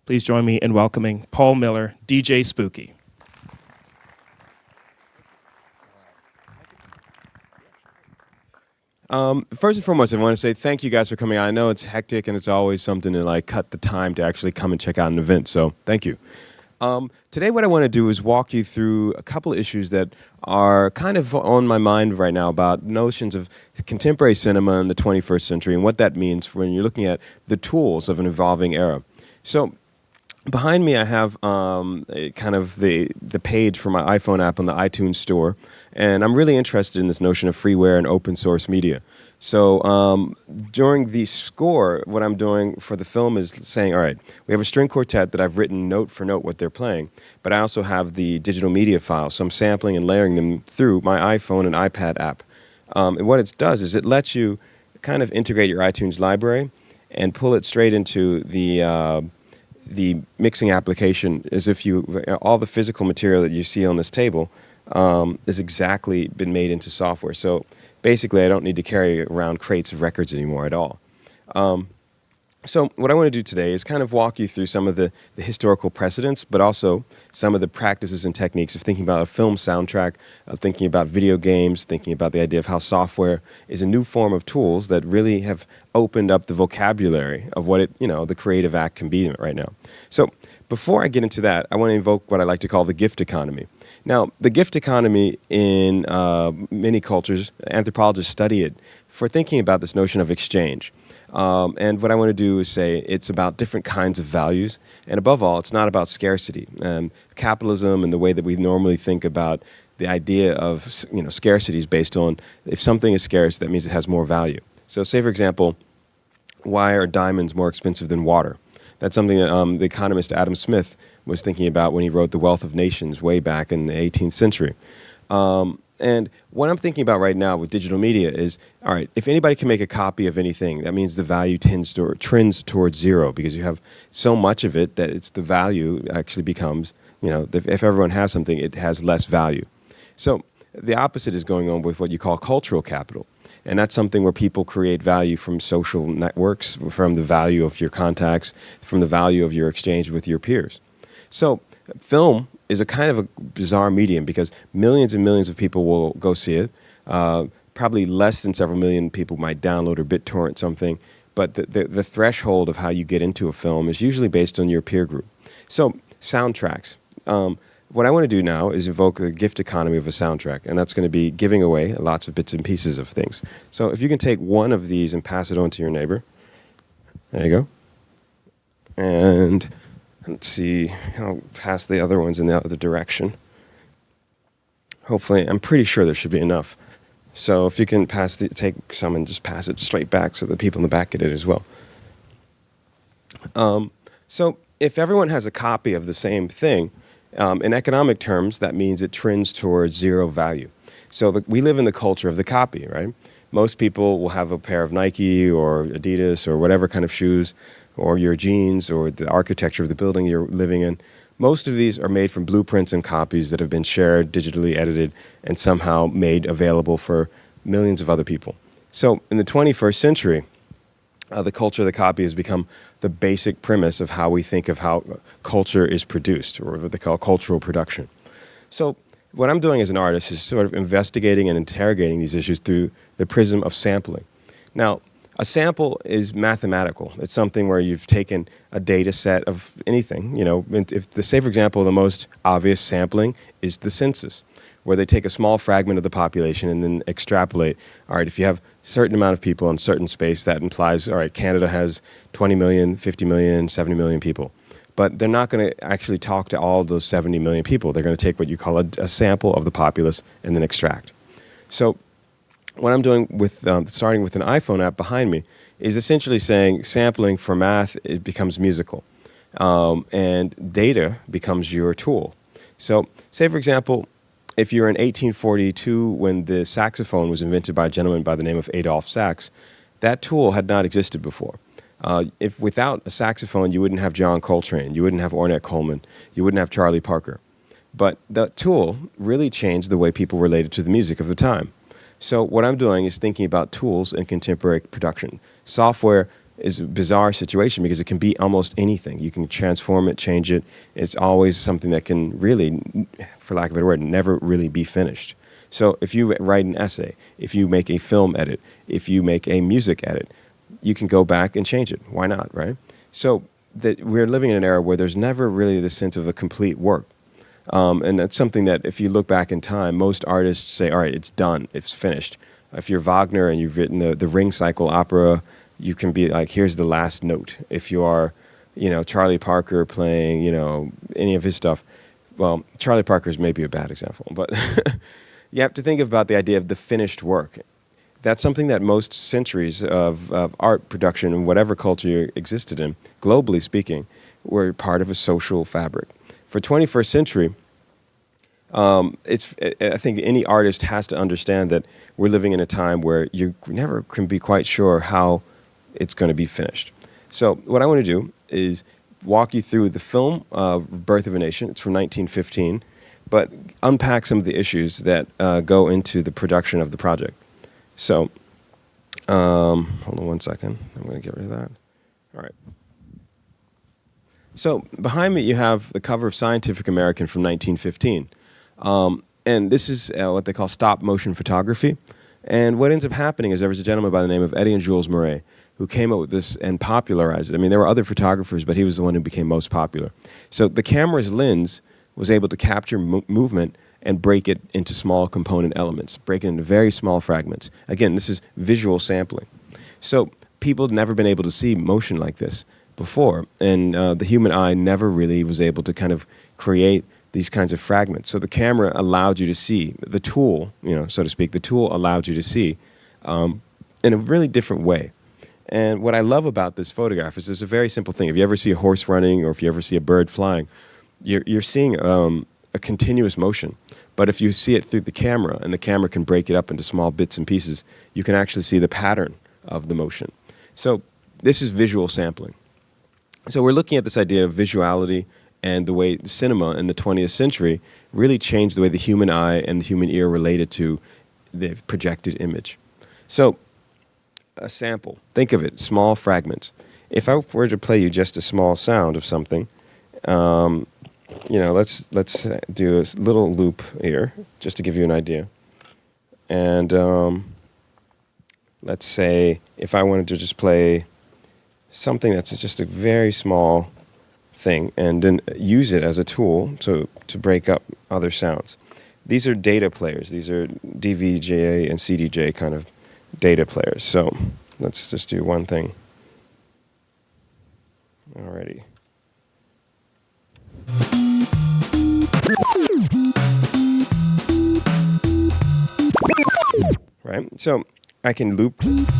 Please join me in welcoming Paul Miller, DJ Spooky. First and foremost, I want to say thank you guys for coming out. I know it's hectic and it's always something to like cut the time to actually come and check out an event, so thank you. Today what I want to do is walk you through a couple of issues that are kind of on my mind right now about notions of contemporary cinema in the 21st century and what that means when you're looking at the tools of an evolving era. So behind me I have kind of the page for my iPhone app on the iTunes store, and I'm really interested in this notion of freeware and open source media. So during the score, what I'm doing for the film is saying, all right, we have a string quartet that I've written note for note what they're playing, but I also have the digital media files, so I'm sampling and layering them through my iPhone and iPad app. And what it does is it lets you kind of integrate your iTunes library and pull it straight into the mixing application, as if all the physical material that you see on this table is exactly been made into software. So basically, I don't need to carry around crates of records anymore at all. So what I want to do today is kind of walk you through some of the historical precedents, but also some of the practices and techniques of thinking about a film soundtrack, of thinking about video games, thinking about the idea of how software is a new form of tools that really have opened up the vocabulary of what the creative act can be right now. So before I get into that, I want to invoke what I like to call the gift economy. Now, the gift economy in many cultures, anthropologists study it for thinking about this notion of exchange. And what I want to do is say it's about different kinds of values, and above all, it's not about scarcity. Capitalism and the way that we normally think about the idea of scarcity is based on if something is scarce, that means it has more value. So say, for example, why are diamonds more expensive than water? That's something that the economist Adam Smith was thinking about when he wrote The Wealth of Nations way back in the 18th century. And what I'm thinking about right now with digital media is, all right, if anybody can make a copy of anything, that means the value trends towards zero, because you have so much of it that it's the value actually becomes, if everyone has something, it has less value. So the opposite is going on with what you call cultural capital. And that's something where people create value from social networks, from the value of your contacts, from the value of your exchange with your peers. So film is a kind of a bizarre medium because millions and millions of people will go see it. Probably less than several million people might download or BitTorrent something. But the threshold of how you get into a film is usually based on your peer group. So soundtracks. What I want to do now is evoke the gift economy of a soundtrack, and that's going to be giving away lots of bits and pieces of things. So if you can take one of these and pass it on to your neighbor. There you go. And let's see, I'll pass the other ones in the other direction. Hopefully, I'm pretty sure there should be enough. So if you can take some and just pass it straight back so the people in the back get it as well. So if everyone has a copy of the same thing, in economic terms, that means it trends towards zero value. So we live in the culture of the copy, right? Most people will have a pair of Nike or Adidas or whatever kind of shoes, or your jeans, or the architecture of the building you're living in. Most of these are made from blueprints and copies that have been shared, digitally edited, and somehow made available for millions of other people. So in the 21st century, the culture of the copy has become the basic premise of how we think of how culture is produced, or what they call cultural production. So what I'm doing as an artist is sort of investigating and interrogating these issues through the prism of sampling. Now, a sample is mathematical. It's something where you've taken a data set of anything. Say, for example, the most obvious sampling is the census, where they take a small fragment of the population and then extrapolate. All right, if you have a certain amount of people in a certain space, that implies, all right, Canada has 20 million, 50 million, 70 million people. But they're not going to actually talk to all of those 70 million people. They're going to take what you call a sample of the populace and then extract. So what I'm doing with starting with an iPhone app behind me is essentially saying sampling for math, it becomes musical. And data becomes your tool. So say, for example, if you're in 1842 when the saxophone was invented by a gentleman by the name of Adolphe Sax, that tool had not existed before. If without a saxophone, you wouldn't have John Coltrane, you wouldn't have Ornette Coleman, you wouldn't have Charlie Parker. But that tool really changed the way people related to the music of the time. So what I'm doing is thinking about tools in contemporary production. Software is a bizarre situation because it can be almost anything. You can transform it, change it. It's always something that can really, for lack of a better word, never really be finished. So if you write an essay, if you make a film edit, if you make a music edit, you can go back and change it. Why not, right? So that we're living in an era where there's never really the sense of a complete work. And that's something that if you look back in time, most artists say, all right, it's done, it's finished. If you're Wagner and you've written the Ring Cycle opera, you can be like, here's the last note. If you are, Charlie Parker playing, any of his stuff, well, Charlie Parker is maybe a bad example, but you have to think about the idea of the finished work. That's something that most centuries of art production in whatever culture you existed in, globally speaking, were part of a social fabric. For 21st century, I think any artist has to understand that we're living in a time where you never can be quite sure how it's going to be finished. So what I want to do is walk you through the film Birth of a Nation. It's from 1915, but unpack some of the issues that go into the production of the project. So, hold on one second. I'm going to get rid of that. All right. So behind me you have the cover of Scientific American from 1915. And this is what they call stop motion photography. And what ends up happening is there was a gentleman by the name of Eddie and Jules Murray who came up with this and popularized it. I mean, there were other photographers, but he was the one who became most popular. So the camera's lens was able to capture movement and break it into small component elements, break it into very small fragments. Again, this is visual sampling. So people had never been able to see motion like this before, and the human eye never really was able to kind of create these kinds of fragments. So the camera allowed you to see, the tool, so to speak, the tool allowed you to see in a really different way. And what I love about this photograph is it's a very simple thing. If you ever see a horse running or if you ever see a bird flying, you're seeing a continuous motion. But if you see it through the camera and the camera can break it up into small bits and pieces, you can actually see the pattern of the motion. So this is visual sampling. So we're looking at this idea of visuality and the way the cinema in the 20th century really changed the way the human eye and the human ear related to the projected image. So a sample, think of it, small fragments. If I were to play you just a small sound of something, let's do a little loop here, just to give you an idea. And let's say if I wanted to just play something that's just a very small thing and then use it as a tool to break up other sounds. These are data players. These are DVJ and CDJ kind of data players. So let's just do one thing. Alrighty. Right? So I can loop this.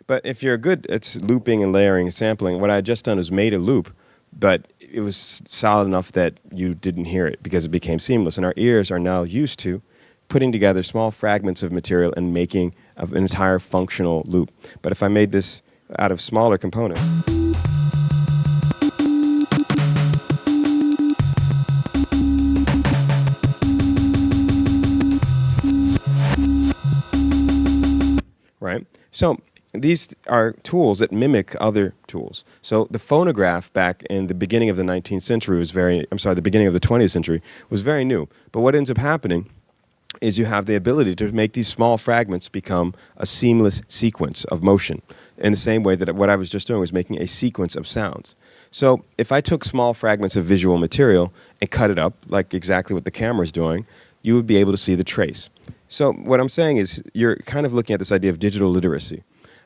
But if you're good at looping and layering and sampling, what I had just done is made a loop, but it was solid enough that you didn't hear it because it became seamless. And our ears are now used to putting together small fragments of material and making an entire functional loop. But if I made this out of smaller components, right? So these are tools that mimic other tools. So the phonograph back in the beginning of the 19th century was the beginning of the 20th century was very new. But what ends up happening is you have the ability to make these small fragments become a seamless sequence of motion in the same way that what I was just doing was making a sequence of sounds. So if I took small fragments of visual material and cut it up, like exactly what the camera's doing, you would be able to see the trace. So what I'm saying is you're kind of looking at this idea of digital literacy.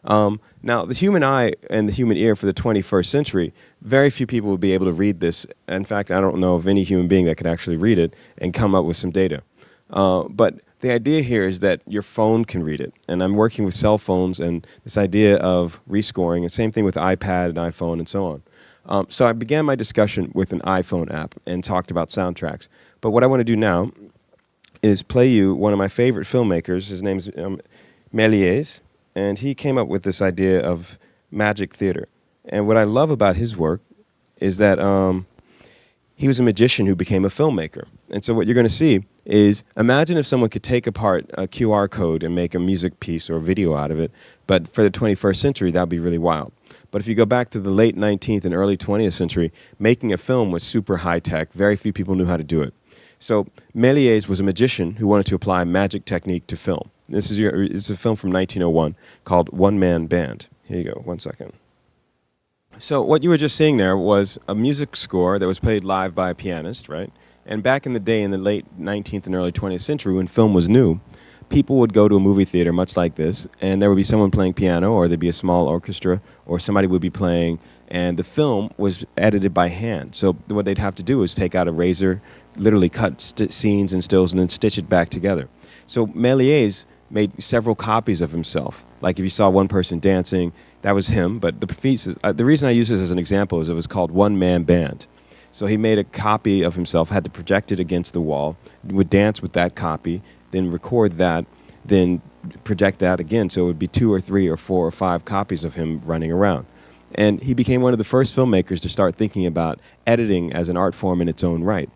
Now, the human eye and the human ear for the 21st century, very few people will be able to read this. In fact, I don't know of any human being that could actually read it and come up with some data. But the idea here is that your phone can read it. And I'm working with cell phones and this idea of rescoring, and same thing with iPad and iPhone and so on. So I began my discussion with an iPhone app and talked about soundtracks. But what I want to do now is play you one of my favorite filmmakers. His name's Méliès. And he came up with this idea of magic theater. And what I love about his work is that he was a magician who became a filmmaker. And so what you're going to see is, imagine if someone could take apart a QR code and make a music piece or a video out of it. But for the 21st century, that would be really wild. But if you go back to the late 19th and early 20th century, making a film was super high-tech. Very few people knew how to do it. So Méliès was a magician who wanted to apply magic technique to film. This is a film from 1901 called One Man Band. Here you go, 1 second. So what you were just seeing there was a music score that was played live by a pianist, right? And back in the day, in the late 19th and early 20th century, when film was new, people would go to a movie theater much like this, and there would be someone playing piano, or there'd be a small orchestra, or somebody would be playing, and the film was edited by hand. So what they'd have to do is take out a razor, literally cut scenes and stills, and then stitch it back together. So Méliès made several copies of himself. Like if you saw one person dancing, that was him. But the reason I use this as an example is it was called One Man Band. So he made a copy of himself, had to project it against the wall, would dance with that copy, then record that, then project that again. So it would be 2 or 3 or 4 or 5 copies of him running around. And he became one of the first filmmakers to start thinking about editing as an art form in its own right.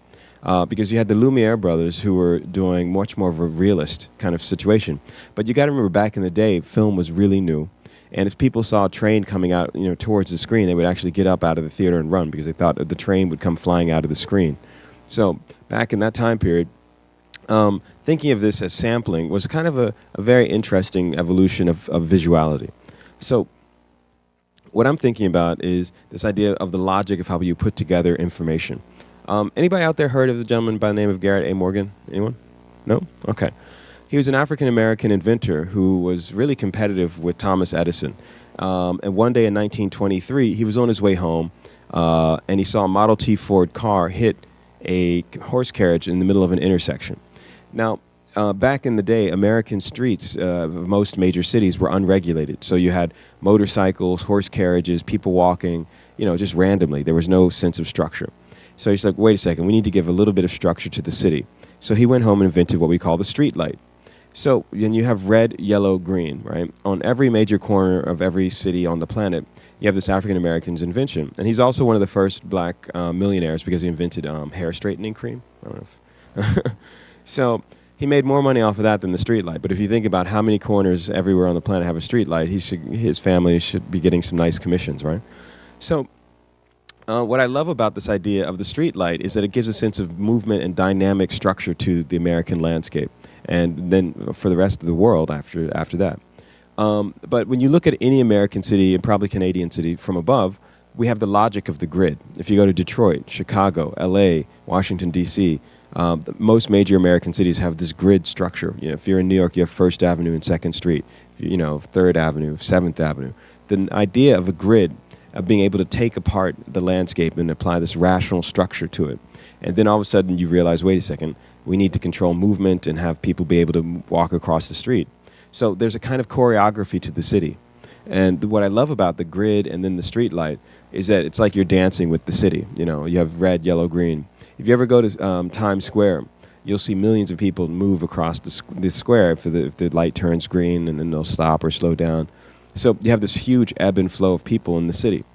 Because you had the Lumiere brothers who were doing much more of a realist kind of situation. But you got to remember, back in the day, film was really new. And if people saw a train coming out, towards the screen, they would actually get up out of the theater and run because they thought the train would come flying out of the screen. So back in that time period, thinking of this as sampling was kind of a very interesting evolution of visuality. So what I'm thinking about is this idea of the logic of how you put together information. Anybody out there heard of the gentleman by the name of Garrett A. Morgan? Anyone? No? Okay. He was an African-American inventor who was really competitive with Thomas Edison. And one day in 1923, he was on his way home, and he saw a Model T Ford car hit a horse carriage in the middle of an intersection. Now, back in the day, American streets of most major cities were unregulated. So you had motorcycles, horse carriages, people walking, just randomly. There was no sense of structure. So he's like, wait a second, we need to give a little bit of structure to the city. So he went home and invented what we call the street light. So then you have red, yellow, green, right? On every major corner of every city on the planet, you have this African-American's invention. And he's also one of the first black millionaires because he invented hair straightening cream. I don't know if so he made more money off of that than the street light. But if you think about how many corners everywhere on the planet have a street light, his family should be getting some nice commissions, right? So what I love about this idea of the street light is that it gives a sense of movement and dynamic structure to the American landscape, and then for the rest of the world after that. But when you look at any American city, and probably Canadian city, from above, we have the logic of the grid. If you go to Detroit, Chicago, LA, Washington, D.C., most major American cities have this grid structure. If you're in New York, you have 1st Avenue and 2nd Street, 3rd Avenue, 7th Avenue. The idea of a grid, of being able to take apart the landscape and apply this rational structure to it. And then all of a sudden you realize, wait a second, we need to control movement and have people be able to walk across the street. So there's a kind of choreography to the city. And what I love about the grid and then the street light is that it's like you're dancing with the city. You have red, yellow, green. If you ever go to Times Square, you'll see millions of people move across the square if the light turns green, and then they'll stop or slow down. So you have this huge ebb and flow of people in the city.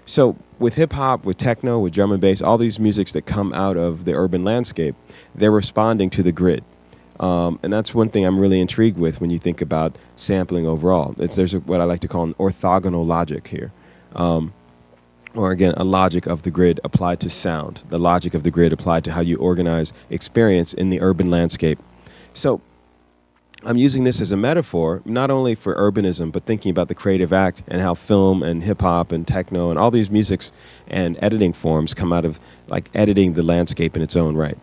So with hip-hop, with techno, with drum and bass, all these musics that come out of the urban landscape, they're responding to the grid. And that's one thing I'm really intrigued with when you think about sampling overall. There's what I like to call an orthogonal logic here. Or again, a logic of the grid applied to sound, the logic of the grid applied to how you organize experience in the urban landscape. So I'm using this as a metaphor, not only for urbanism, but thinking about the creative act and how film and hip-hop and techno and all these musics and editing forms come out of like editing the landscape in its own right.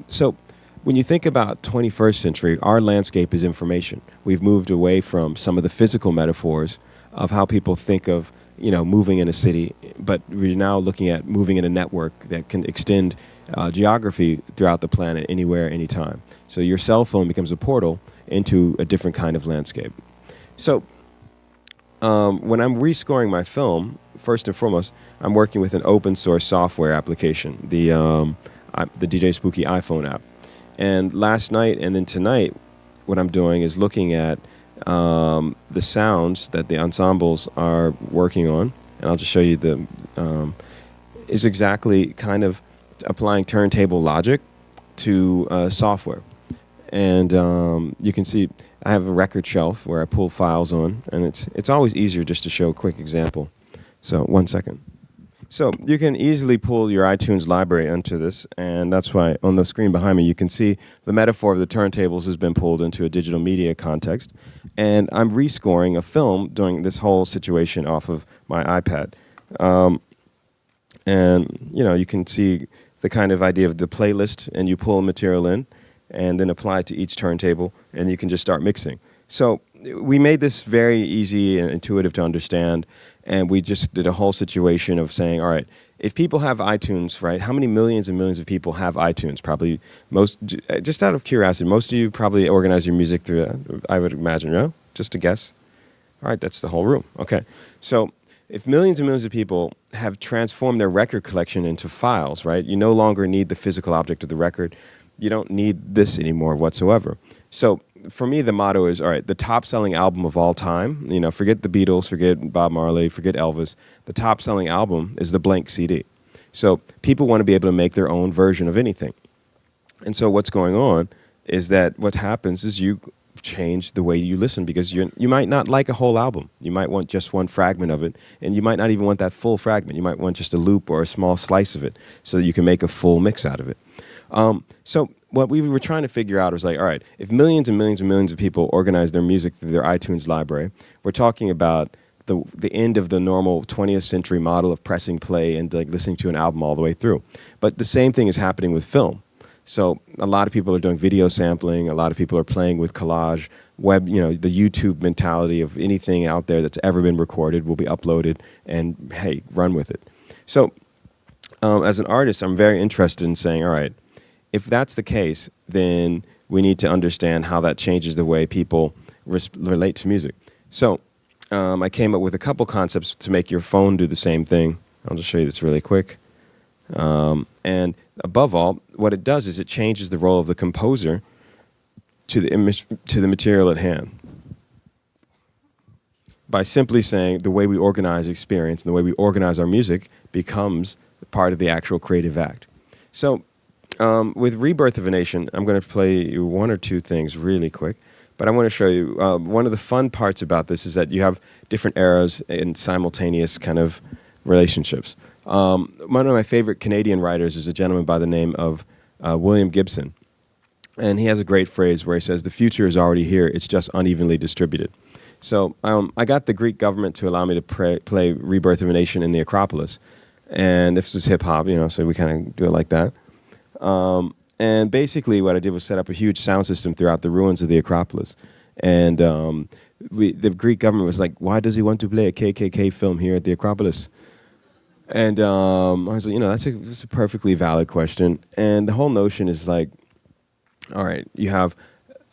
So when you think about 21st century, our landscape is information. We've moved away from some of the physical metaphors of how people think of moving in a city, but we're now looking at moving in a network that can extend geography throughout the planet, anywhere, anytime. So your cell phone becomes a portal into a different kind of landscape. So when I'm rescoring my film, first and foremost, I'm working with an open source software application, the DJ Spooky iPhone app. And last night and then tonight, what I'm doing is looking at the sounds that the ensembles are working on, and I'll just show you is exactly kind of applying turntable logic to software. And you can see I have a record shelf where I pull files on, and it's always easier just to show a quick example. So 1 second. So you can easily pull your iTunes library into this, and that's why on the screen behind me you can see the metaphor of the turntables has been pulled into a digital media context, and I'm rescoring a film during this whole situation off of my iPad. And you can see the kind of idea of the playlist, and you pull material in and then apply it to each turntable, and you can just start mixing. So we made this very easy and intuitive to understand, and we just did a whole situation of saying, all right, if people have iTunes, right, how many millions and millions of people have iTunes? Probably most, just out of curiosity, most of you probably organize your music through that, I would imagine, no? Just a guess? All right, that's the whole room. Okay. So if millions and millions of people have transformed their record collection into files, right, you no longer need the physical object of the record. You don't need this anymore whatsoever. So for me, the motto is, all right, the top-selling album of all time, forget the Beatles, forget Bob Marley, forget Elvis. The top-selling album is the blank CD. So people want to be able to make their own version of anything. And so what's going on is that what happens is you change the way you listen, because you might not like a whole album. You might want just one fragment of it, and you might not even want that full fragment. You might want just a loop or a small slice of it so that you can make a full mix out of it. So what we were trying to figure out was like, all right, if millions and millions and millions of people organize their music through their iTunes library, we're talking about the end of the normal 20th century model of pressing play and like listening to an album all the way through. But the same thing is happening with film. So a lot of people are doing video sampling. A lot of people are playing with collage, web, the YouTube mentality of anything out there that's ever been recorded will be uploaded, and hey, run with it. So as an artist, I'm very interested in saying, all right, if that's the case, then we need to understand how that changes the way people relate to music. So I came up with a couple concepts to make your phone do the same thing. I'll just show you this really quick. And above all, what it does is it changes the role of the composer to the material at hand. By simply saying the way we organize experience and the way we organize our music becomes part of the actual creative act. So with Rebirth of a Nation, I'm going to play you one or two things really quick. But I want to show you, one of the fun parts about this is that you have different eras and simultaneous kind of relationships. One of my favorite Canadian writers is a gentleman by the name of William Gibson. And he has a great phrase where he says, the future is already here, it's just unevenly distributed. So I got the Greek government to allow me to play Rebirth of a Nation in the Acropolis. And this is hip-hop, so we kind of do it like that. And basically what I did was set up a huge sound system throughout the ruins of the Acropolis. And the Greek government was like, why does he want to play a KKK film here at the Acropolis? And I was like, that's a perfectly valid question. And the whole notion is like, all right, you have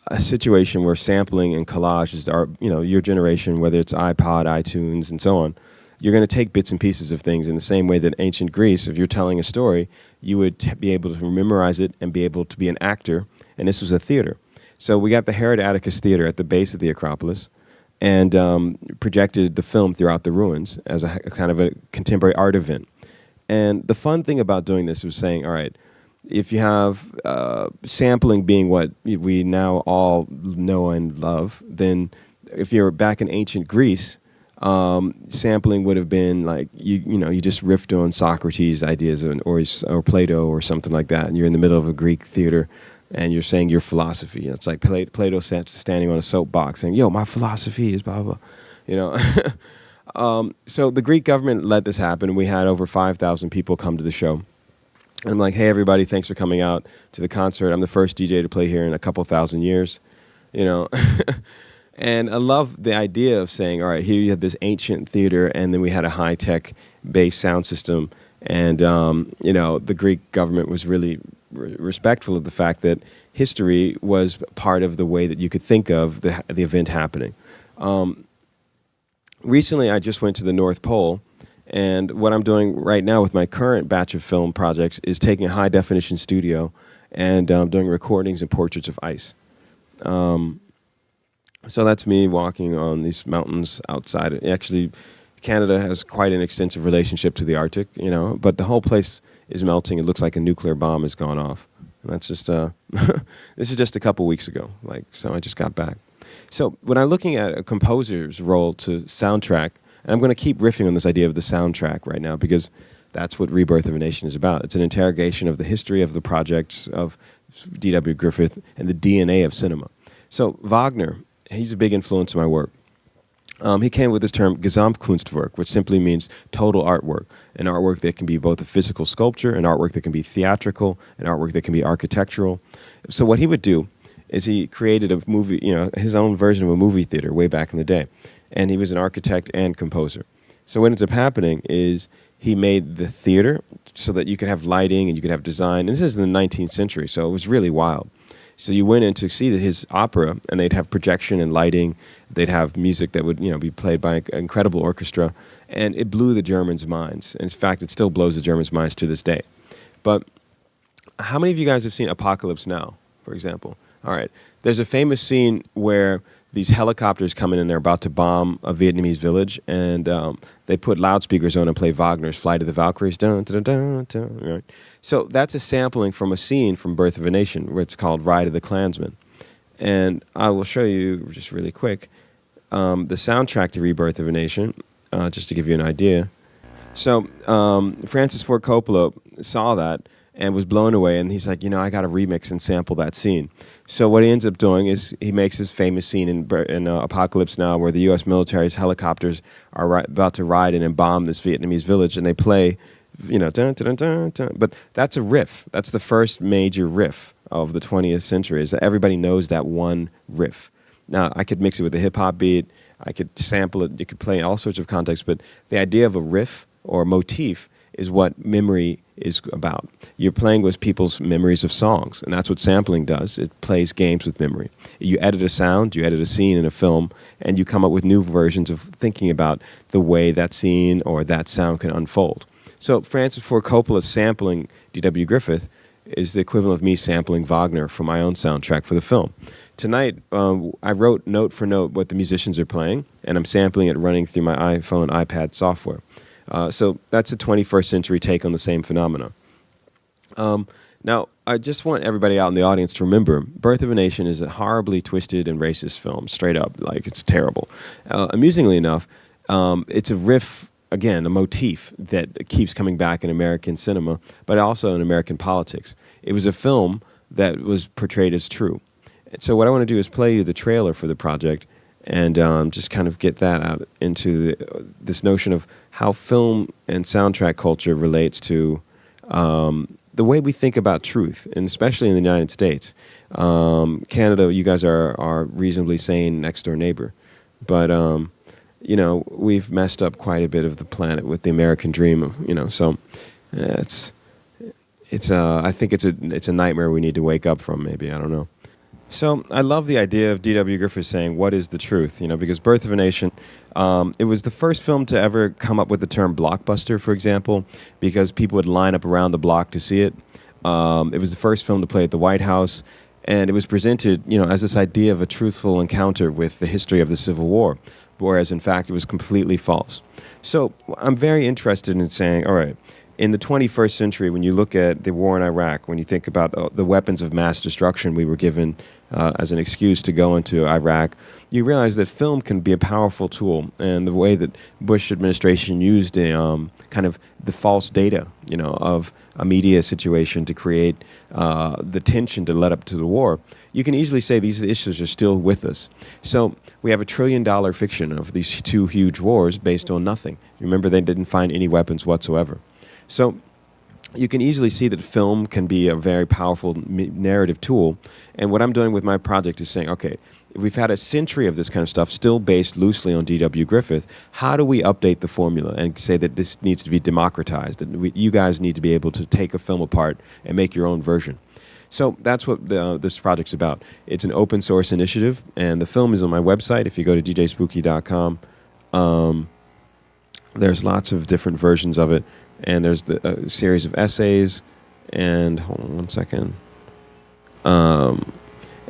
a situation where sampling and collage are, your generation, whether it's iPod, iTunes, and so on, you're going to take bits and pieces of things in the same way that ancient Greece, if you're telling a story, you would be able to memorize it and be able to be an actor, and this was a theater. So we got the Herod Atticus Theater at the base of the Acropolis and projected the film throughout the ruins as a kind of a contemporary art event. And the fun thing about doing this was saying, all right, if you have sampling being what we now all know and love, then if you're back in ancient Greece, sampling would have been like you just riffed on Socrates' ideas or Plato or something like that, and you're in the middle of a Greek theater and you're saying your philosophy. It's like Plato standing on a soapbox saying, "Yo, my philosophy is blah blah," So the Greek government let this happen, and we had over 5,000 people come to the show. And I'm like, "Hey, everybody, thanks for coming out to the concert. I'm the first DJ to play here in a couple thousand years," And I love the idea of saying, all right, here you have this ancient theater, and then we had a high-tech bass sound system. And, the Greek government was really respectful of the fact that history was part of the way that you could think of the event happening. Recently, I just went to the North Pole, and what I'm doing right now with my current batch of film projects is taking a high-definition studio and doing recordings and portraits of ice. So that's me walking on these mountains outside. Actually, Canada has quite an extensive relationship to the Arctic, but the whole place is melting. It looks like a nuclear bomb has gone off. And that's just, this is just a couple weeks ago. So I just got back. So when I'm looking at a composer's role to soundtrack, and I'm going to keep riffing on this idea of the soundtrack right now because that's what Rebirth of a Nation is about. It's an interrogation of the history of the projects of D.W. Griffith and the DNA of cinema. So Wagner, he's a big influence in my work. He came with this term Gesamtkunstwerk, which simply means total artwork, an artwork that can be both a physical sculpture, an artwork that can be theatrical, an artwork that can be architectural. So what he would do is he created a movie, his own version of a movie theater way back in the day, and he was an architect and composer. So what ends up happening is he made the theater so that you could have lighting and you could have design. And this is in the 19th century, so it was really wild. So you went in to see his opera, and they'd have projection and lighting. They'd have music that would, be played by an incredible orchestra, and it blew the Germans' minds. And in fact, it still blows the Germans' minds to this day. But how many of you guys have seen Apocalypse Now, for example? All right. There's a famous scene where these helicopters come in and they're about to bomb a Vietnamese village, and they put loudspeakers on and play Wagner's Flight of the Valkyries. Dun, dun, dun, dun, right? So that's a sampling from a scene from Birth of a Nation, where it's called Ride of the Klansman. And I will show you just really quick the soundtrack to Rebirth of a Nation, just to give you an idea. So Francis Ford Coppola saw that and was blown away, and he's like, I got to remix and sample that scene. So what he ends up doing is he makes his famous scene in Apocalypse Now, where the U.S. military's helicopters are about to ride in and bomb this Vietnamese village, and they play, dun, dun, dun, dun, dun. But that's a riff. That's the first major riff of the 20th century, is that everybody knows that one riff. Now, I could mix it with a hip-hop beat. I could sample it. You could play in all sorts of contexts. But the idea of a riff or motif is what memory is about. You're playing with people's memories of songs, and that's what sampling does. It plays games with memory. You edit a sound, you edit a scene in a film, and you come up with new versions of thinking about the way that scene or that sound can unfold. So Francis Ford Coppola sampling D.W. Griffith is the equivalent of me sampling Wagner for my own soundtrack for the film. Tonight, I wrote note for note what the musicians are playing, and I'm sampling it running through my iPhone, iPad software. So that's a 21st century take on the same phenomena. Now, I just want everybody out in the audience to remember, Birth of a Nation is a horribly twisted and racist film, straight up. It's terrible. Amusingly enough, it's a riff, again, a motif that keeps coming back in American cinema, but also in American politics. It was a film that was portrayed as true. So what I want to do is play you the trailer for the project, and just kind of get that out into this notion of how film and soundtrack culture relates to the way we think about truth, and especially in the United States. Canada, you guys are reasonably sane next-door neighbor. But, we've messed up quite a bit of the planet with the American dream, so I think it's a nightmare we need to wake up from, maybe, I don't know. So I love the idea of D.W. Griffith saying, what is the truth? Because Birth of a Nation, it was the first film to ever come up with the term blockbuster, for example, because people would line up around the block to see it. It was the first film to play at the White House, and it was presented, as this idea of a truthful encounter with the history of the Civil War, whereas in fact it was completely false. So I'm very interested in saying, all right, in the 21st century, when you look at the war in Iraq, when you think about the weapons of mass destruction we were given as an excuse to go into Iraq, you realize that film can be a powerful tool. And the way that Bush administration used kind of the false data, of a media situation to create the tension to lead up to the war, you can easily say these issues are still with us. So we have $1 trillion fiction of these two huge wars based on nothing. Remember, they didn't find any weapons whatsoever. So you can easily see that film can be a very powerful narrative tool. And what I'm doing with my project is saying, okay, if we've had a century of this kind of stuff still based loosely on D.W. Griffith, how do we update the formula and say that this needs to be democratized, that you guys need to be able to take a film apart and make your own version? So that's what this project's about. It's an open source initiative, and the film is on my website. If you go to djspooky.com, there's lots of different versions of it. And there's a series of essays, and hold on one second.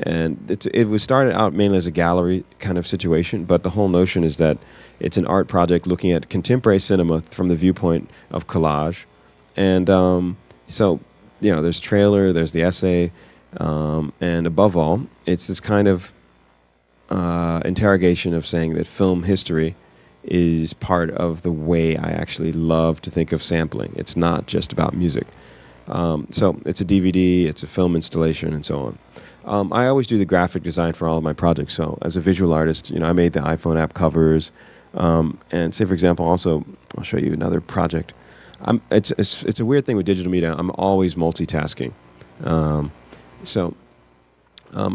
And it was started out mainly as a gallery kind of situation, but the whole notion is that it's an art project looking at contemporary cinema from the viewpoint of collage. And so, there's trailer, there's the essay, and above all, it's this kind of interrogation of saying that film history is part of the way I actually love to think of sampling. It's not just about music. So it's a DVD, it's a film installation, and so on. I always do the graphic design for all of my projects. So as a visual artist, I made the iPhone app covers. And say, for example, also, I'll show you another project. It's a weird thing with digital media. I'm always multitasking. I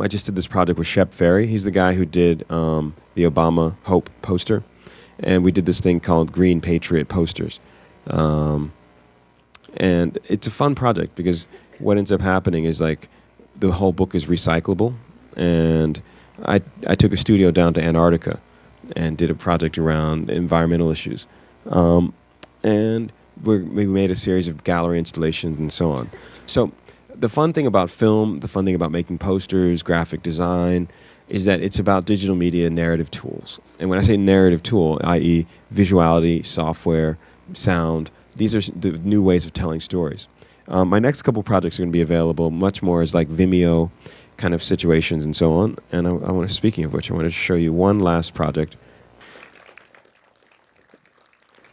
just did this project with Shep Ferry. He's the guy who did the Obama Hope poster. And we did this thing called Green Patriot posters. And it's a fun project because what ends up happening is like the whole book is recyclable. And I took a studio down to Antarctica and did a project around environmental issues. And we made a series of gallery installations and so on. So the fun thing about film, the fun thing about making posters, graphic design, is that it's about digital media narrative tools. And when I say narrative tool, i.e. visuality, software, sound, these are the new ways of telling stories. My next couple projects are going to be available much more as like Vimeo kind of situations and so on. And speaking of which, I want to show you one last project.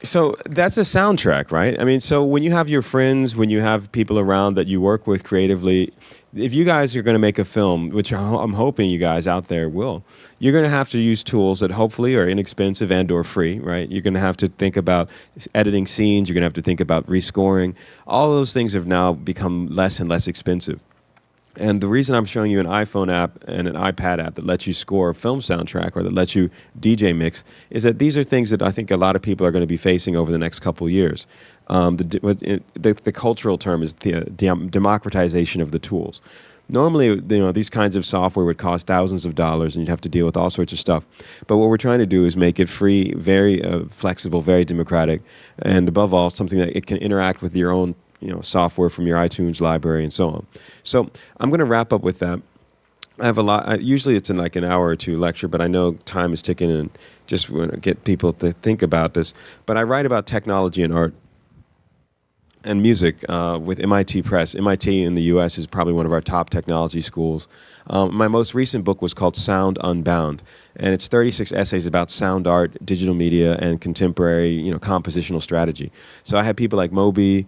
So that's a soundtrack, right? I mean, so when you have your friends, when you have people around that you work with creatively, if you guys are going to make a film, which I'm hoping you guys out there will, you're going to have to use tools that hopefully are inexpensive and or free, right? You're going to have to think about editing scenes. You're going to have to think about rescoring. All those things have now become less and less expensive. And the reason I'm showing you an iPhone app and an iPad app that lets you score a film soundtrack or that lets you DJ mix is that these are things that I think a lot of people are going to be facing over the next couple of years. The cultural term is the democratization of the tools. Normally, these kinds of software would cost thousands of dollars and you'd have to deal with all sorts of stuff. But what we're trying to do is make it free, very flexible, very democratic, and above all, something that it can interact with your own software from your iTunes library and so on. So I'm going to wrap up with that. I have a lot. Usually it's in like an hour or two lecture, but I know time is ticking and just want to get people to think about this. But I write about technology and art and music with MIT Press. MIT in the U.S. is probably one of our top technology schools. My most recent book was called Sound Unbound, and it's 36 essays about sound art, digital media, and contemporary, compositional strategy. So I had people like Moby,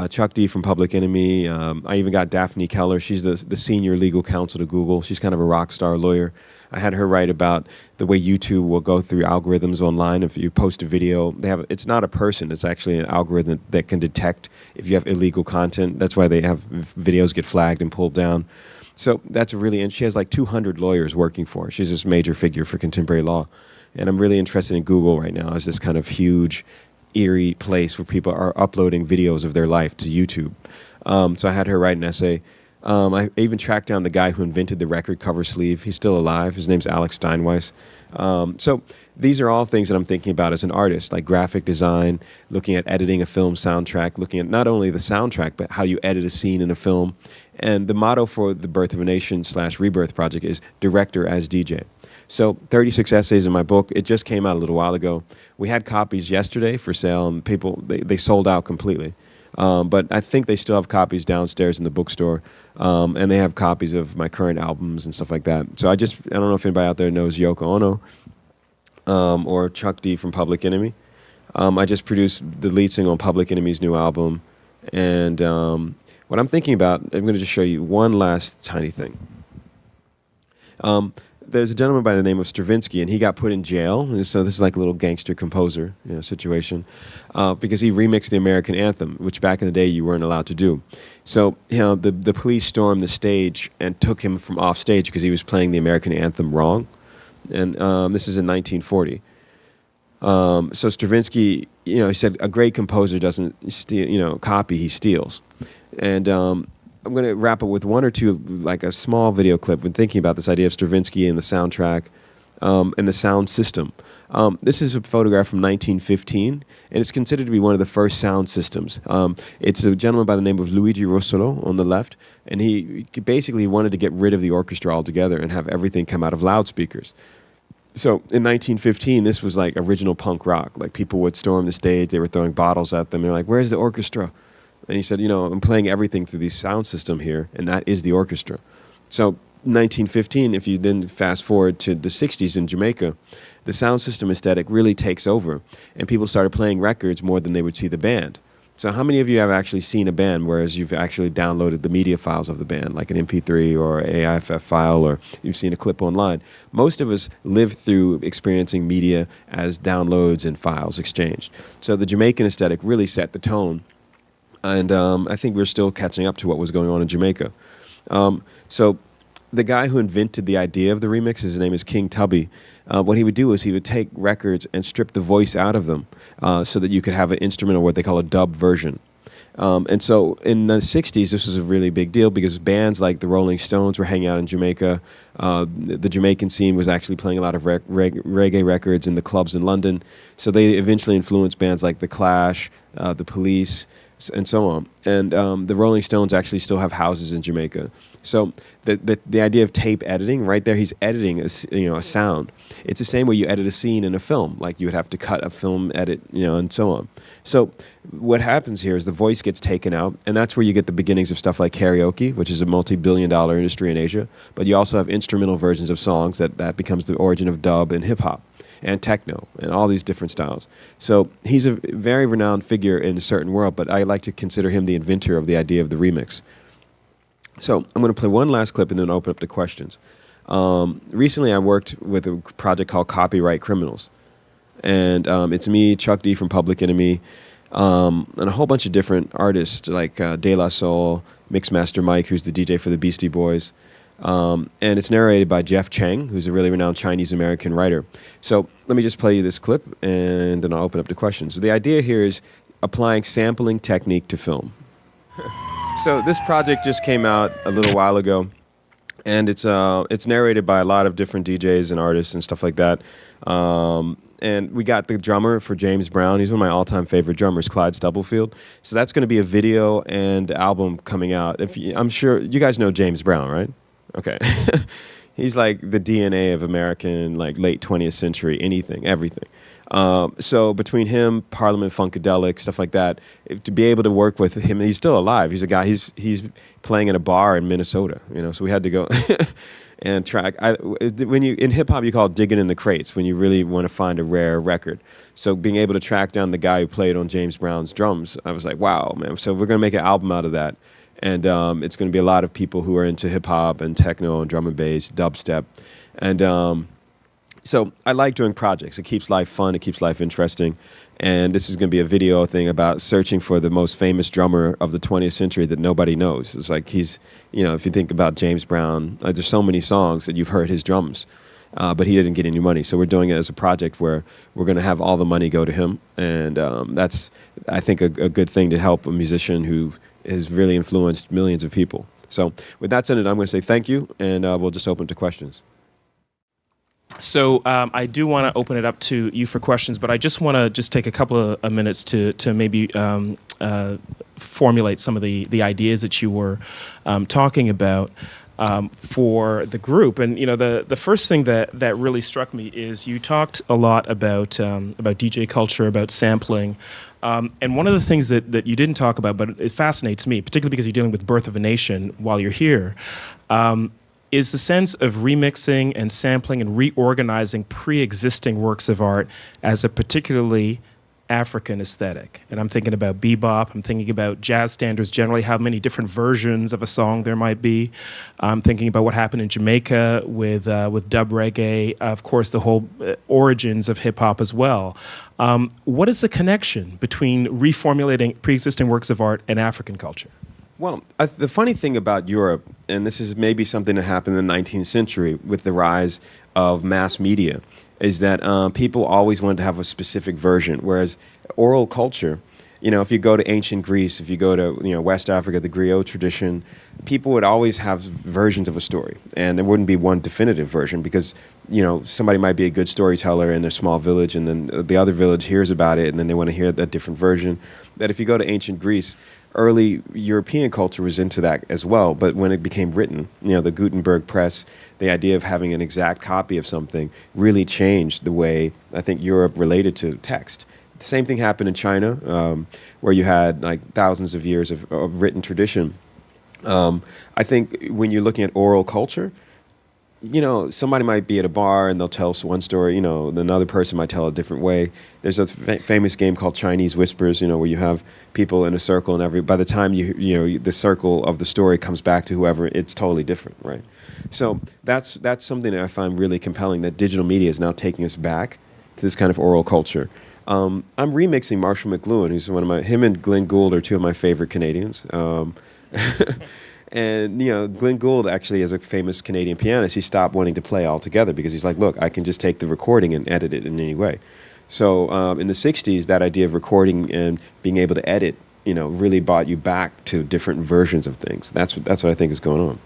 Chuck D from Public Enemy. I even got Daphne Keller. She's the senior legal counsel to Google. She's kind of a rock star lawyer. I had her write about the way YouTube will go through algorithms online. If you post a video, it's not a person. It's actually an algorithm that can detect if you have illegal content. That's why they have videos get flagged and pulled down. So that's and she has like 200 lawyers working for her. She's this major figure for contemporary law. And I'm really interested in Google right now as this kind of huge, eerie place where people are uploading videos of their life to YouTube. So I had her write an essay. I even tracked down the guy who invented the record cover sleeve. He's still alive. His name's Alex Steinweiss. So these are all things that I'm thinking about as an artist, like graphic design, looking at editing a film soundtrack, looking at not only the soundtrack, but how you edit a scene in a film. And the motto for the Birth of a Nation / Rebirth project is director as DJ. So 36 essays in my book. It just came out a little while ago. We had copies yesterday for sale, and people, they sold out completely. But I think they still have copies downstairs in the bookstore. And they have copies of my current albums and stuff like that. So I don't know if anybody out there knows Yoko Ono or Chuck D from Public Enemy. I just produced the lead single on Public Enemy's new album. And what I'm thinking about, I'm going to just show you one last tiny thing. There's a gentleman by the name of Stravinsky, and he got put in jail. And so this is like a little gangster composer situation because he remixed the American anthem, which back in the day you weren't allowed to do. So the police stormed the stage and took him from off stage because he was playing the American anthem wrong. And this is in 1940. So Stravinsky, he said a great composer doesn't steal, copy, he steals. And I'm going to wrap up with one or two, like a small video clip when thinking about this idea of Stravinsky and the soundtrack and the sound system. This is a photograph from 1915, and it's considered to be one of the first sound systems. It's a gentleman by the name of Luigi Russolo on the left, and he basically wanted to get rid of the orchestra altogether and have everything come out of loudspeakers. So in 1915, this was like original punk rock. Like people would storm the stage, they were throwing bottles at them. They're like, "Where's the orchestra?" And he said, I'm playing everything through the sound system here, and that is the orchestra. So 1915, if you then fast forward to the 60s in Jamaica, the sound system aesthetic really takes over, and people started playing records more than they would see the band. So how many of you have actually seen a band, whereas you've actually downloaded the media files of the band, like an MP3 or AIFF file, or you've seen a clip online? Most of us live through experiencing media as downloads and files exchanged. So the Jamaican aesthetic really set the tone, and I think we're still catching up to what was going on in Jamaica. So the guy who invented the idea of the remix, his name is King Tubby. What he would do is he would take records and strip the voice out of them so that you could have an instrumental, what they call a dub version. And so in the 60s, this was a really big deal because bands like the Rolling Stones were hanging out in Jamaica. The Jamaican scene was actually playing a lot of reggae records in the clubs in London. So they eventually influenced bands like The Clash, The Police, and so on. And the Rolling Stones actually still have houses in Jamaica. So the idea of tape editing, right there, he's editing a sound. It's the same way you edit a scene in a film, like you would have to cut a film edit, and so on. So what happens here is the voice gets taken out, and that's where you get the beginnings of stuff like karaoke, which is a multi-billion-dollar industry in Asia. But you also have instrumental versions of songs that becomes the origin of dub and hip-hop and techno and all these different styles. So he's a very renowned figure in a certain world, but I like to consider him the inventor of the idea of the remix. So I'm going to play one last clip and then open up to questions. Recently, I worked with a project called Copyright Criminals. And it's me, Chuck D from Public Enemy, and a whole bunch of different artists like De La Soul, Mixmaster Mike, who's the DJ for the Beastie Boys. And it's narrated by Jeff Chang, who's a really renowned Chinese-American writer. So let me just play you this clip, and then I'll open up to questions. So the idea here is applying sampling technique to film. So this project just came out a little while ago, and it's narrated by a lot of different DJs and artists and stuff like that. And we got the drummer for James Brown. He's one of my all-time favorite drummers, Clyde Stubblefield. So that's going to be a video and album coming out. I'm sure you guys know James Brown, right? Okay. He's like the DNA of American, like late 20th century, anything, everything. So between him, Parliament Funkadelic, stuff like that, to be able to work with him, he's still alive. He's a guy, he's playing in a bar in Minnesota, so we had to go and track. In hip hop, you call it digging in the crates when you really want to find a rare record. So being able to track down the guy who played on James Brown's drums, I was like, wow, man. So we're going to make an album out of that. And it's going to be a lot of people who are into hip hop and techno and drum and bass, dubstep. And so I like doing projects. It keeps life fun. It keeps life interesting. And this is going to be a video thing about searching for the most famous drummer of the 20th century that nobody knows. It's like he's, if you think about James Brown, there's so many songs that you've heard his drums, but he didn't get any money. So we're doing it as a project where we're going to have all the money go to him. And that's, I think, a good thing to help a musician who has really influenced millions of people. So with that said, I'm going to say thank you, and we'll just open to questions. So I do want to open it up to you for questions, but I just want to take a couple of minutes to maybe formulate some of the ideas that you were talking about for the group. And the first thing that really struck me is you talked a lot about DJ culture, about sampling. And one of the things that you didn't talk about, but it fascinates me, particularly because you're dealing with Birth of a Nation while you're here, is the sense of remixing and sampling and reorganizing pre-existing works of art as a particularly African aesthetic. And I'm thinking about bebop, I'm thinking about jazz standards generally, how many different versions of a song there might be. I'm thinking about what happened in Jamaica with dub reggae, of course the whole origins of hip hop as well. What is the connection between reformulating pre-existing works of art and African culture? Well, the funny thing about Europe, and this is maybe something that happened in the 19th century with the rise of mass media, is that people always wanted to have a specific version, whereas oral culture If you go to ancient Greece, if you go to West Africa, the griot tradition, people would always have versions of a story, and there wouldn't be one definitive version because somebody might be a good storyteller in a small village, and then the other village hears about it, and then they want to hear a different version. That if you go to ancient Greece, early European culture was into that as well, but when it became written, the Gutenberg press, the idea of having an exact copy of something really changed the way I think Europe related to text. The same thing happened in China, where you had like thousands of years of written tradition. I think when you're looking at oral culture, somebody might be at a bar and they'll tell one story, another person might tell a different way. There's a famous game called Chinese Whispers, where you have people in a circle, and by the time the circle of the story comes back to whoever, it's totally different, right? So that's something that I find really compelling, that digital media is now taking us back to this kind of oral culture. I'm remixing Marshall McLuhan, who's him and Glenn Gould are two of my favorite Canadians. And, Glenn Gould actually is a famous Canadian pianist. He stopped wanting to play altogether because he's like, look, I can just take the recording and edit it in any way. So in the 60s, that idea of recording and being able to edit, really brought you back to different versions of things. That's what I think is going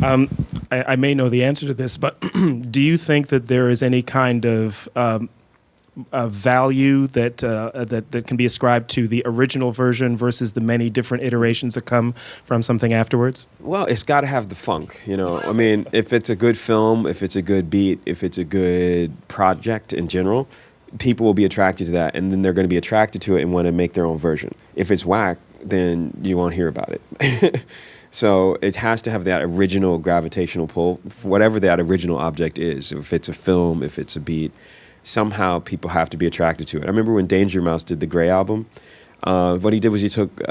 on. I may know the answer to this, but do you think that there is any kind of value that can be ascribed to the original version versus the many different iterations that come from something afterwards? Well, it's got to have the funk, I mean, if it's a good film, if it's a good beat, if it's a good project in general, people will be attracted to that, and then they're going to be attracted to it and want to make their own version. If it's whack, then you won't hear about it. So it has to have that original gravitational pull, whatever that original object is. If it's a film, if it's a beat, somehow people have to be attracted to it. I remember when Danger Mouse did the Grey album, what he did was he took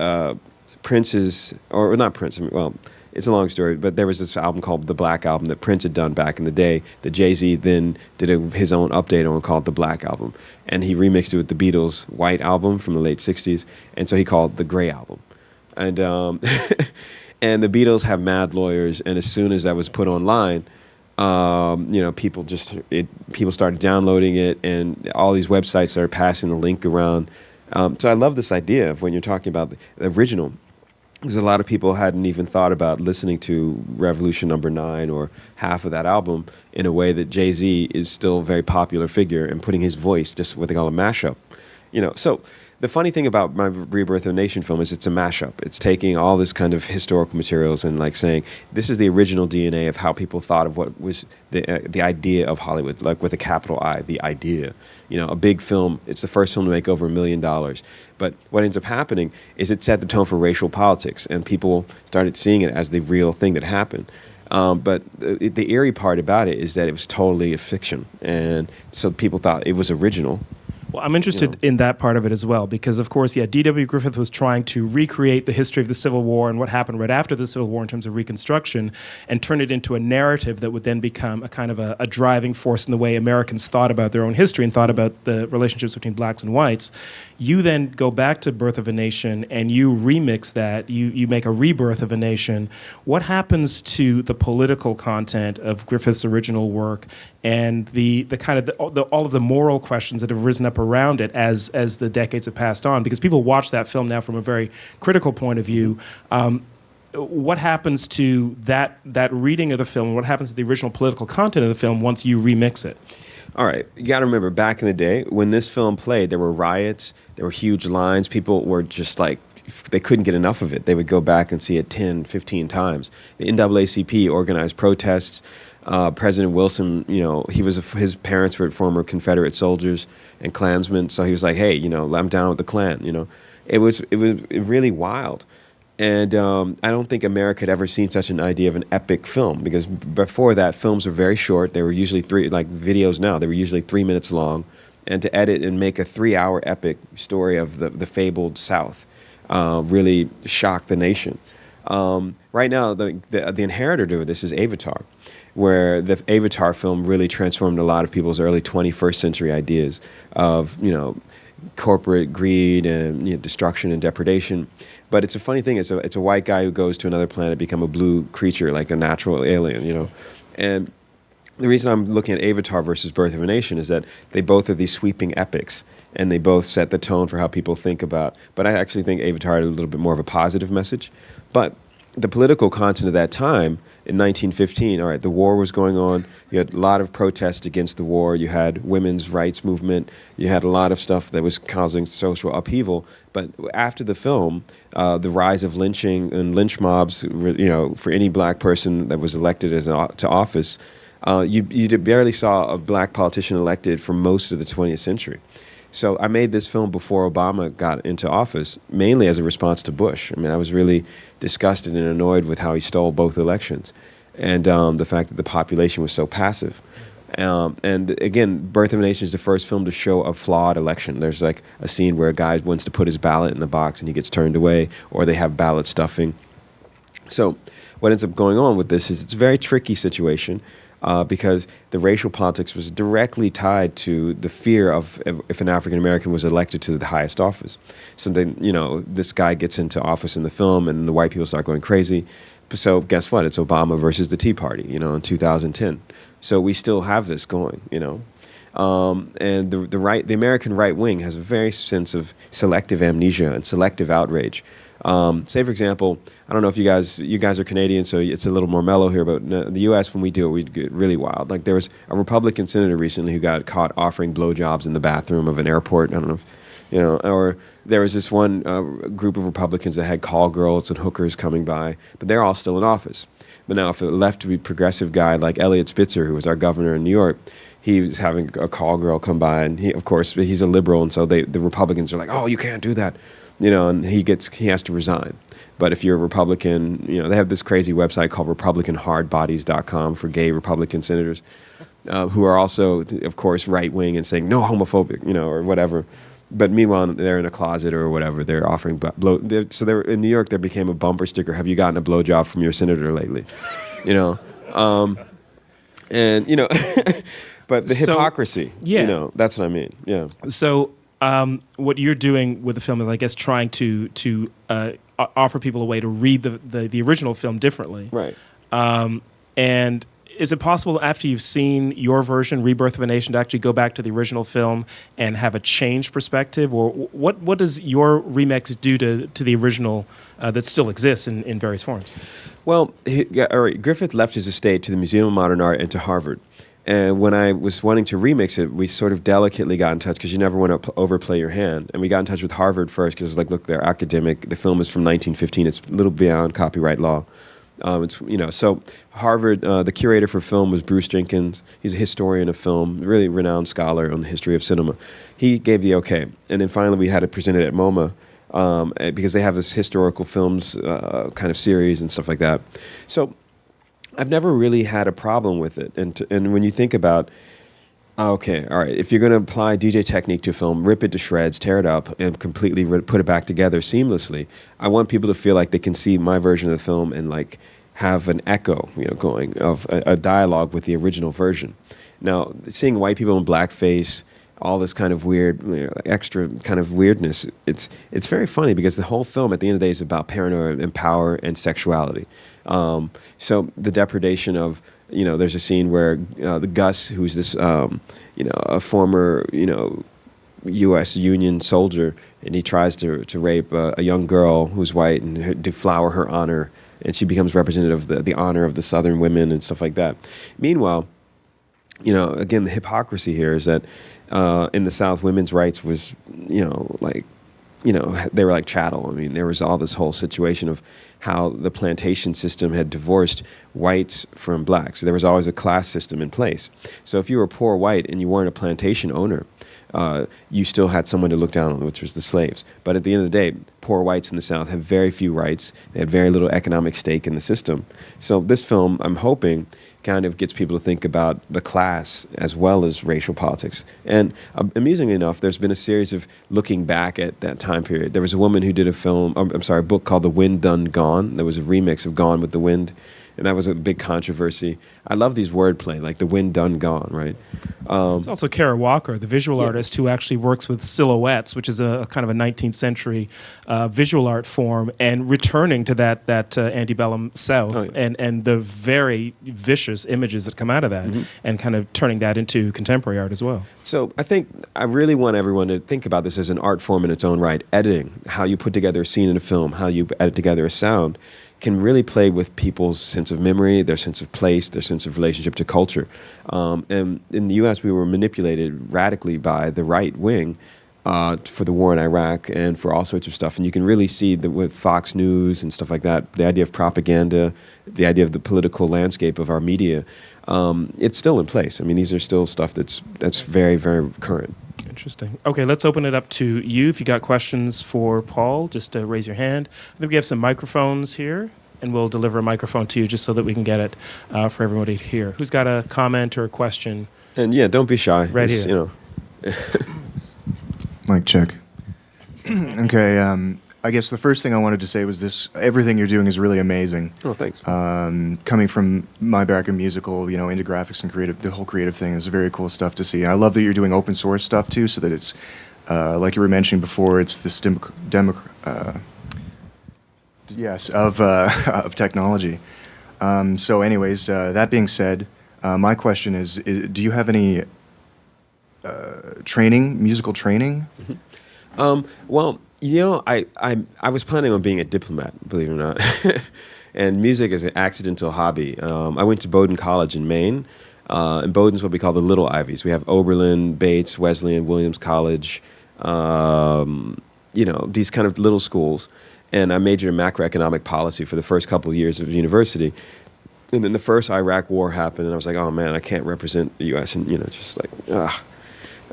Prince's, or not Prince, well, it's a long story, but there was this album called The Black Album that Prince had done back in the day that Jay-Z then did his own update on called The Black Album. And he remixed it with the Beatles' White Album from the late 60s, and so he called it The Grey Album. And and the Beatles have mad lawyers, and as soon as that was put online, people started downloading it, and all these websites started passing the link around. So I love this idea of when you're talking about the original, because a lot of people hadn't even thought about listening to Revolution Number 9 or half of that album in a way that Jay-Z is still a very popular figure and putting his voice, just what they call a mashup. So the funny thing about my Rebirth of a Nation film is it's a mashup. It's taking all this kind of historical materials and like saying, this is the original DNA of how people thought of what was the idea of Hollywood, like with a capital I, the idea. A big film, it's the first film to make over $1 million. But what ends up happening is it set the tone for racial politics, and people started seeing it as the real thing that happened. But the eerie part about it is that it was totally a fiction, and so people thought it was original. Well, I'm interested in that part of it as well, because, of course, D.W. Griffith was trying to recreate the history of the Civil War and what happened right after the Civil War in terms of Reconstruction and turn it into a narrative that would then become a kind of a driving force in the way Americans thought about their own history and thought about the relationships between blacks and whites. You then go back to Birth of a Nation and you remix that. You make a rebirth of a nation. What happens to the political content of Griffith's original work and the kind of all of the moral questions that have risen up around it as the decades have passed on? Because people watch that film now from a very critical point of view. What happens to that reading of the film? What happens to the original political content of the film once you remix it? All right, you got to remember, back in the day, when this film played, there were riots, there were huge lines, people were just like, they couldn't get enough of it. They would go back and see it 10, 15 times. The NAACP organized protests. President Wilson, his parents were former Confederate soldiers and Klansmen, so he was like, hey, I'm down with the Klan, It was really wild. And I don't think America had ever seen such an idea of an epic film, because before that, films were very short. They were usually videos now, they were usually 3 minutes long. And to edit and make a 3-hour epic story of the fabled South really shocked the nation. Right now, the inheritor to this is Avatar, where the Avatar film really transformed a lot of people's early 21st century ideas of, corporate greed and destruction and depredation. But it's a funny thing. It's a white guy who goes to another planet, become a blue creature, like a natural alien, And the reason I'm looking at Avatar versus Birth of a Nation is that they both are these sweeping epics, and they both set the tone for how people think about. But I actually think Avatar had a little bit more of a positive message. But the political content of that time, in 1915, all right, the war was going on. You had a lot of protests against the war. You had women's rights movement. You had a lot of stuff that was causing social upheaval. But after the film, the rise of lynching and lynch mobs, for any black person that was elected to office, you barely saw a black politician elected for most of the 20th century. So I made this film before Obama got into office, mainly as a response to Bush. I mean, I was really disgusted and annoyed with how he stole both elections, and the fact that the population was so passive. And again, Birth of a Nation is the first film to show a flawed election. There's like a scene where a guy wants to put his ballot in the box and he gets turned away, or they have ballot stuffing. So what ends up going on with this is it's a very tricky situation. Because the racial politics was directly tied to the fear of if an African American was elected to the highest office. So then, this guy gets into office in the film, and the white people start going crazy. So guess what? It's Obama versus the Tea Party, in 2010. So we still have this going, and the American right wing has a very sense of selective amnesia and selective outrage. Say, for example, I don't know if you guys are Canadian, so it's a little more mellow here, but in the U.S., when we do it, we get really wild. Like, there was a Republican senator recently who got caught offering blowjobs in the bathroom of an airport. I don't know if, or there was this one group of Republicans that had call girls and hookers coming by, but they're all still in office. But now if a left-to-be progressive guy like Eliot Spitzer, who was our governor in New York, he was having a call girl come by, and he, of course, he's a liberal, and so the Republicans are like, oh, you can't do that. And he has to resign. But if you're a Republican, they have this crazy website called RepublicanHardBodies.com for gay Republican senators who are also, of course, right-wing and saying no homophobic, or whatever. But meanwhile, they're in a closet or whatever. They're offering so they're in New York. There became a bumper sticker. Have you gotten a blowjob from your senator lately? And but the hypocrisy. Yeah. That's what I mean. Yeah. So. What you're doing with the film is, I guess, trying to offer people a way to read the original film differently. Right. And is it possible after you've seen your version, Rebirth of a Nation, to actually go back to the original film and have a changed perspective? Or what does your remix do to the original that still exists in various forms? Well, Griffith left his estate to the Museum of Modern Art and to Harvard. And when I was wanting to remix it, we sort of delicately got in touch because you never want to overplay your hand. And we got in touch with Harvard first because it was like, look, they're academic. The film is from 1915. It's a little beyond copyright law. So Harvard, the curator for film was Bruce Jenkins. He's a historian of film, really renowned scholar on the history of cinema. He gave the okay. And then finally we had it presented at MoMA because they have this historical films kind of series and stuff like that. So I've never really had a problem with it. And when you think about, okay, all right, if you're going to apply DJ technique to a film, rip it to shreds, tear it up, and completely put it back together seamlessly, I want people to feel like they can see my version of the film and like have an echo, going of a dialogue with the original version. Now, seeing white people in blackface, all this kind of weird, extra kind of weirdness, it's very funny because the whole film at the end of the day is about paranoia and power and sexuality. So the depredation of, there's a scene where the Gus, who's this, a former, U.S. Union soldier, and he tries to rape a young girl who's white and deflower her honor, and she becomes representative of the honor of the Southern women and stuff like that. Meanwhile, again, the hypocrisy here is that in the South, women's rights was, they were like chattel. I mean, there was all this whole situation of how the plantation system had divorced whites from blacks. So there was always a class system in place. So if you were a poor white and you weren't a plantation owner, you still had someone to look down on, which was the slaves. But at the end of the day, poor whites in the South have very few rights. They had very little economic stake in the system. So this film, I'm hoping, kind of gets people to think about the class as well as racial politics. And amusingly enough, there's been a series of looking back at that time period. There was a woman who did a book called The Wind Done Gone. There was a remix of Gone with the Wind, and that was a big controversy. I love these wordplay, like the wind done gone, right? It's also Kara Walker, the visual artist who actually works with silhouettes, which is a kind of a 19th century visual art form, and returning to that antebellum South and the very vicious images that come out of that, and kind of turning that into contemporary art as well. So I think I really want everyone to think about this as an art form in its own right. Editing, how you put together a scene in a film, how you edit together a sound, can really play with people's sense of memory, their sense of place, their sense of relationship to culture. And in the U.S., we were manipulated radically by the right wing for the war in Iraq and for all sorts of stuff. And you can really see that with Fox News and stuff like that, the idea of propaganda, the idea of the political landscape of our media, it's still in place. I mean, these are still stuff that's very, very current. Interesting. Okay, let's open it up to you. If you got questions for Paul, just raise your hand. I think we have some microphones here, and we'll deliver a microphone to you just so that we can get it for everybody to hear. Who's got a comment or a question? And yeah, don't be shy. Right here. You know. Mic check. Okay, I guess the first thing I wanted to say was this: everything you're doing is really amazing. Oh, thanks. Coming from my background, musical, into graphics and creative, the whole creative thing is very cool stuff to see. And I love that you're doing open source stuff too, so that it's like you were mentioning before, it's this of technology. So, anyways, that being said, my question is, do you have any musical training? Well, I was planning on being a diplomat, believe it or not. And music is an accidental hobby. I went to Bowdoin College in Maine. And Bowdoin's what we call the Little Ivies. We have Oberlin, Bates, Wesleyan, Williams College, these kind of little schools. And I majored in macroeconomic policy for the first couple of years of university. And then the first Iraq war happened, and I was like, oh, man, I can't represent the U.S. And, just like, ah.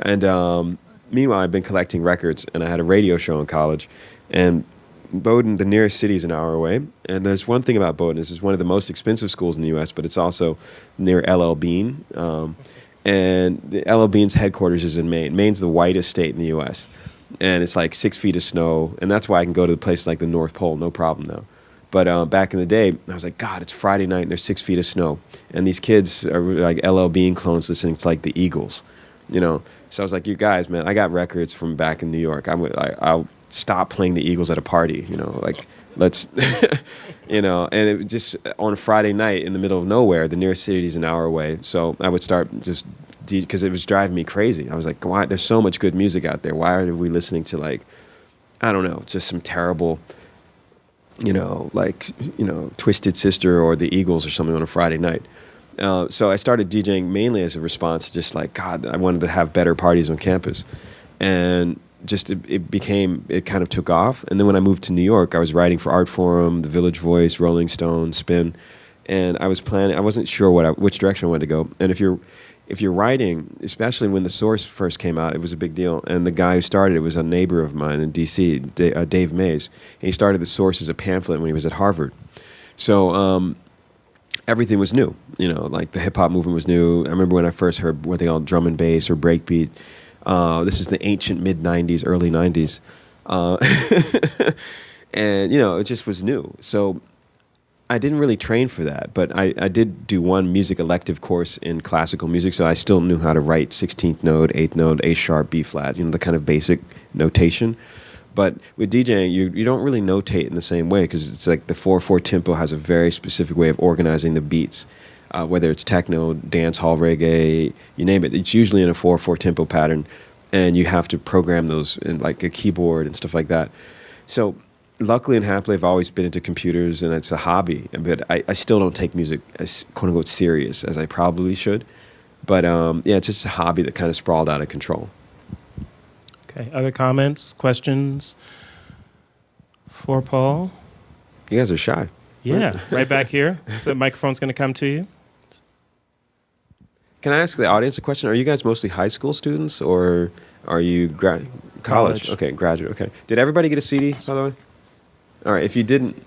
And meanwhile, I've been collecting records, and I had a radio show in college. And Bowdoin, the nearest city, is an hour away. And there's one thing about Bowdoin, it's one of the most expensive schools in the U.S., but it's also near L.L. Bean. And the L.L. Bean's headquarters is in Maine. Maine's the whitest state in the U.S., and it's like 6 feet of snow. And that's why I can go to places like the North Pole, no problem now. But back in the day, I was like, God, it's Friday night, and there's 6 feet of snow. And these kids are like L.L. Bean clones listening to like the Eagles, So I was like, you guys, man, I got records from back in New York. I'll stop playing the Eagles at a party, let's, and it just on a Friday night in the middle of nowhere, the nearest city is an hour away. So I would start just, because it was driving me crazy. I was like, why? There's so much good music out there. Why are we listening to I don't know, just some terrible, Twisted Sister or the Eagles or something on a Friday night. So I started DJing mainly as a response, just like, God, I wanted to have better parties on campus. And just it kind of took off. And then when I moved to New York, I was writing for Art Forum, The Village Voice, Rolling Stone, Spin. And I wasn't sure which direction I wanted to go. And if you're writing, especially when The Source first came out, it was a big deal. And the guy who started it was a neighbor of mine in D.C., Dave Mays. And he started The Source as a pamphlet when he was at Harvard. So everything was new, like the hip hop movement was new. I remember when I first heard what they call drum and bass or breakbeat. This is the ancient mid 90s, early 90s. And, it just was new. So I didn't really train for that, but I did do one music elective course in classical music. So I still knew how to write 16th note, 8th note, A sharp, B flat, the kind of basic notation. But with DJing, you don't really notate in the same way, because it's like the 4/4 tempo has a very specific way of organizing the beats, whether it's techno, dance hall, reggae, you name it. It's usually in a 4/4 tempo pattern, and you have to program those in like a keyboard and stuff like that. So luckily and happily, I've always been into computers, and it's a hobby. But I still don't take music as quote-unquote serious as I probably should. But it's just a hobby that kind of sprawled out of control. Okay, other comments, questions for Paul? You guys are shy. Yeah, right back here. So the microphone's going to come to you. Can I ask the audience a question? Are you guys mostly high school students, or are you college? Okay, graduate. Okay. Did everybody get a CD, by the way? All right. If you didn't,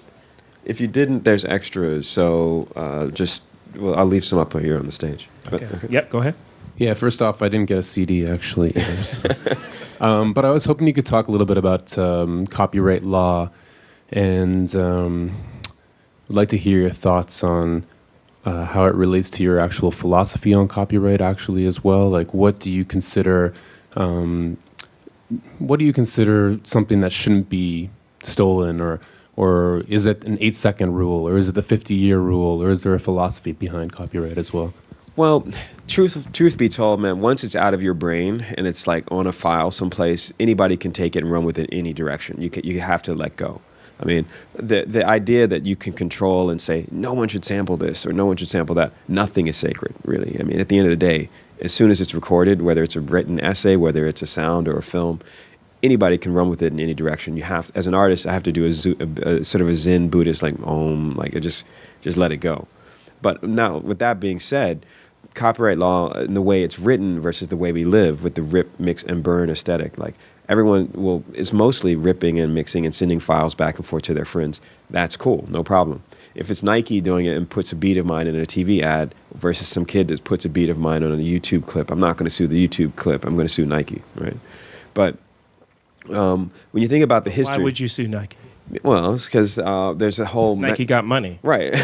there's extras. So I'll leave some up here on the stage. Okay. Yep. Go ahead. Yeah. First off, I didn't get a CD actually. But I was hoping you could talk a little bit about copyright law, and would like to hear your thoughts on how it relates to your actual philosophy on copyright actually as well. Like, what do you consider something that shouldn't be stolen, or is it an 8-second rule, or is it the 50-year rule, or is there a philosophy behind copyright as well? Well, truth be told, man, once it's out of your brain and it's like on a file someplace, anybody can take it and run with it any direction. You have to let go. I mean, the idea that you can control and say, no one should sample this or no one should sample that, nothing is sacred, really. I mean, at the end of the day, as soon as it's recorded, whether it's a written essay, whether it's a sound or a film, anybody can run with it in any direction. You have, as an artist, I have to do a sort of a Zen Buddhist, like Om, like just let it go. But now, with that being said, copyright law in the way it's written versus the way we live with the rip, mix, and burn aesthetic, like everyone is mostly ripping and mixing and sending files back and forth to their friends. That's cool, no problem. If it's Nike doing it and puts a beat of mine in a TV ad versus some kid that puts a beat of mine on a YouTube clip, I'm not going to sue the YouTube clip. I'm going to sue Nike, right? But when you think about the history... Why would you sue Nike? Well, it's because there's a whole... Nike got money. Right.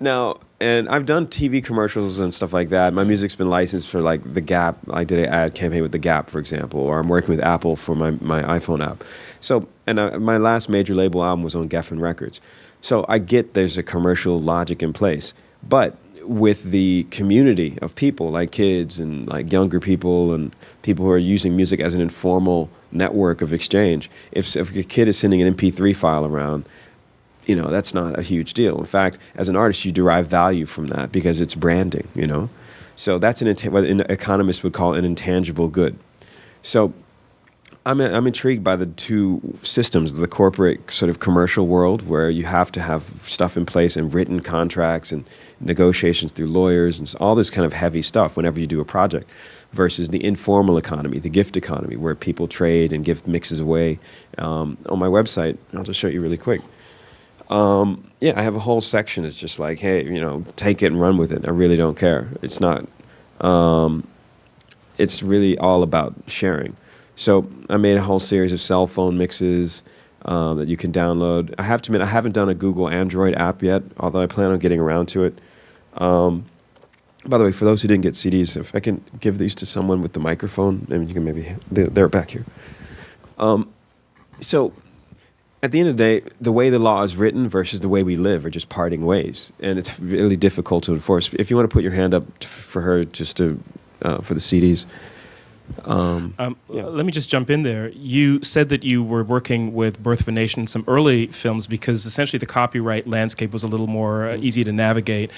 Now, and I've done TV commercials and stuff like that. My music's been licensed for like The Gap. I did an ad campaign with The Gap, for example, or I'm working with Apple for my iPhone app. So, and my last major label album was on Geffen Records. So I get there's a commercial logic in place. But with the community of people, like kids and like younger people and people who are using music as an informal network of exchange, if a kid is sending an MP3 file around, you know, that's not a huge deal. In fact, as an artist, you derive value from that because it's branding, you know? So that's what an economist would call an intangible good. So I'm intrigued by the two systems, the corporate sort of commercial world where you have to have stuff in place and written contracts and negotiations through lawyers and all this kind of heavy stuff whenever you do a project, versus the informal economy, the gift economy, where people trade and give mixes away. On my website, I'll just show you really quick. Yeah, I have a whole section that's just like, hey, you know, take it and run with it. I really don't care. It's not, it's really all about sharing. So I made a whole series of cell phone mixes that you can download. I have to admit, I haven't done a Google Android app yet, although I plan on getting around to it. By the way, for those who didn't get CDs, if I can give these to someone with the microphone, I mean, you can they're back here. So at the end of the day, the way the law is written versus the way we live are just parting ways, and it's really difficult to enforce. If you want to put your hand up for her, just to for the CDs. Yeah. Let me just jump in there. You said that you were working with Birth of a Nation, some early films, because essentially the copyright landscape was a little more easy to navigate.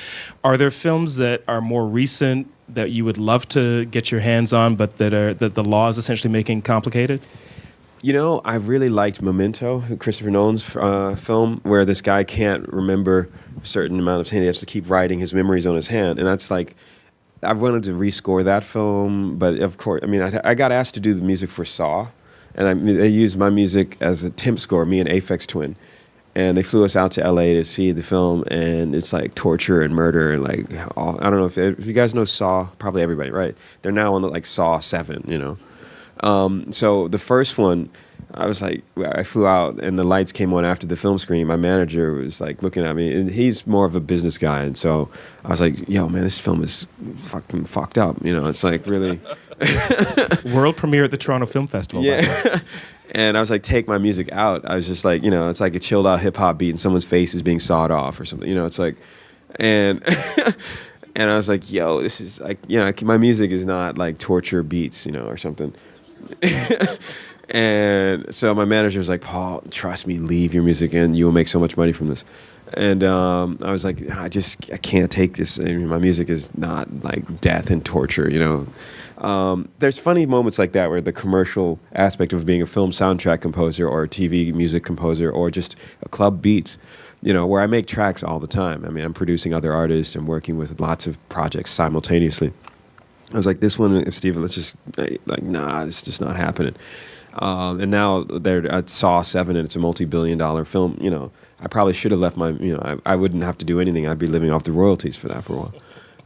Are there films that are more recent that you would love to get your hands on, but that the law is essentially making complicated? You know, I really liked Memento, Christopher Nolan's film, where this guy can't remember a certain amount of time. He has to keep writing his memories on his hand. And that's like, I wanted to rescore that film, but of course, I mean, I got asked to do the music for Saw, and they used my music as a temp score, me and Aphex Twin. And they flew us out to LA to see the film, and it's like torture and murder and like, I don't know if you guys know Saw, probably everybody, right? They're now on like Saw 7, you know? So the first one, I was like, I flew out and the lights came on after the film screening. My manager was like looking at me, and he's more of a business guy. And so I was like, yo, man, this film is fucking fucked up. You know, it's like really. World premiere at the Toronto Film Festival. Yeah. And I was like, take my music out. I was just like, you know, it's like a chilled out hip hop beat and someone's face is being sawed off or something. You know, it's like, and. And I was like, yo, this is like, you know, my music is not like torture beats, you know, or something. And so my manager was like, Paul, trust me, leave your music and you will make so much money from this. And I was like, I can't take this. I mean, my music is not like death and torture, you know. There's funny moments like that where the commercial aspect of being a film soundtrack composer or a TV music composer or just a club beats, you know, where I make tracks all the time. I mean, I'm producing other artists and working with lots of projects simultaneously. I was like, this one, Steven, let's just, like, nah, it's just not happening. And now they're at Saw 7 and it's a multi-billion-dollar film. You know, I probably should have left my, you know, I wouldn't have to do anything. I'd be living off the royalties for that for a while.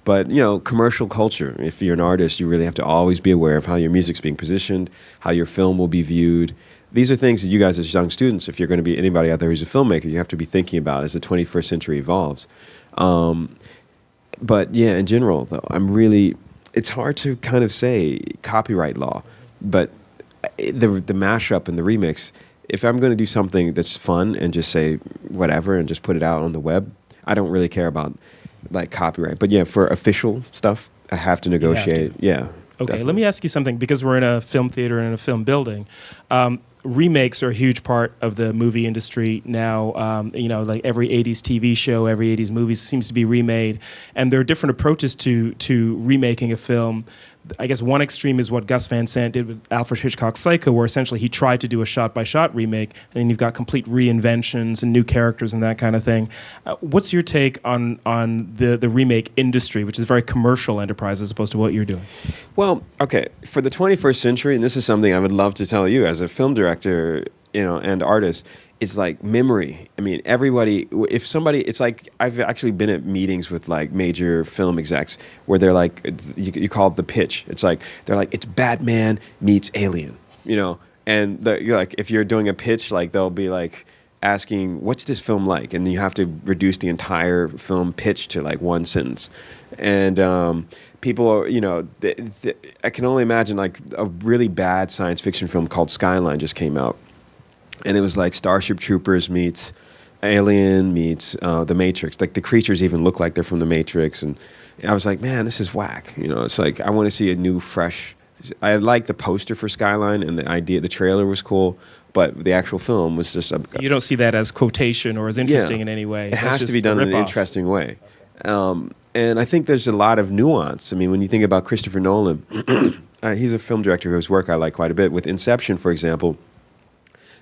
But, you know, commercial culture, if you're an artist, you really have to always be aware of how your music's being positioned, how your film will be viewed. These are things that you guys as young students, if you're going to be anybody out there who's a filmmaker, you have to be thinking about as the 21st century evolves. But yeah, in general, though, it's hard to kind of say copyright law, but the mashup and the remix, if I'm going to do something that's fun and just say whatever and just put it out on the web, I don't really care about like copyright. But yeah, for official stuff, I have to negotiate. Yeah. Okay, definitely. let me ask you something, because we're in a film theater and in a film building. Remakes are a huge part of the movie industry now. Like every 80s TV show, every 80s movie seems to be remade. And there are different approaches to remaking a film. I guess one extreme is what Gus Van Sant did with Alfred Hitchcock's Psycho, where essentially he tried to do a shot-by-shot remake, and then you've got complete reinventions and new characters and that kind of thing. What's your take on the remake industry, which is a very commercial enterprise as opposed to what you're doing? Well, okay, for the 21st century, and this is something I would love to tell you as a film director, and artist, it's like memory. I mean, everybody, if somebody, it's like, I've actually been at meetings with like major film execs where they're like, you call it the pitch. It's like, they're like, it's Batman meets Alien, and you're like, if you're doing a pitch, like they'll be like asking, what's this film like? And you have to reduce the entire film pitch to like one sentence. And people are, I can only imagine like a really bad science fiction film called Skyline just came out. And it was like Starship Troopers meets Alien meets The Matrix. Like the creatures even look like they're from The Matrix. And I was like, man, this is whack. It's like, I want to see a new, fresh. I like the poster for Skyline and the idea, the trailer was cool, but the actual film was just. You don't see that as quotation or as interesting in any way. It has to be done in an interesting way. And I think there's a lot of nuance. I mean, when you think about Christopher Nolan, he's a film director whose work I like quite a bit. With Inception, for example,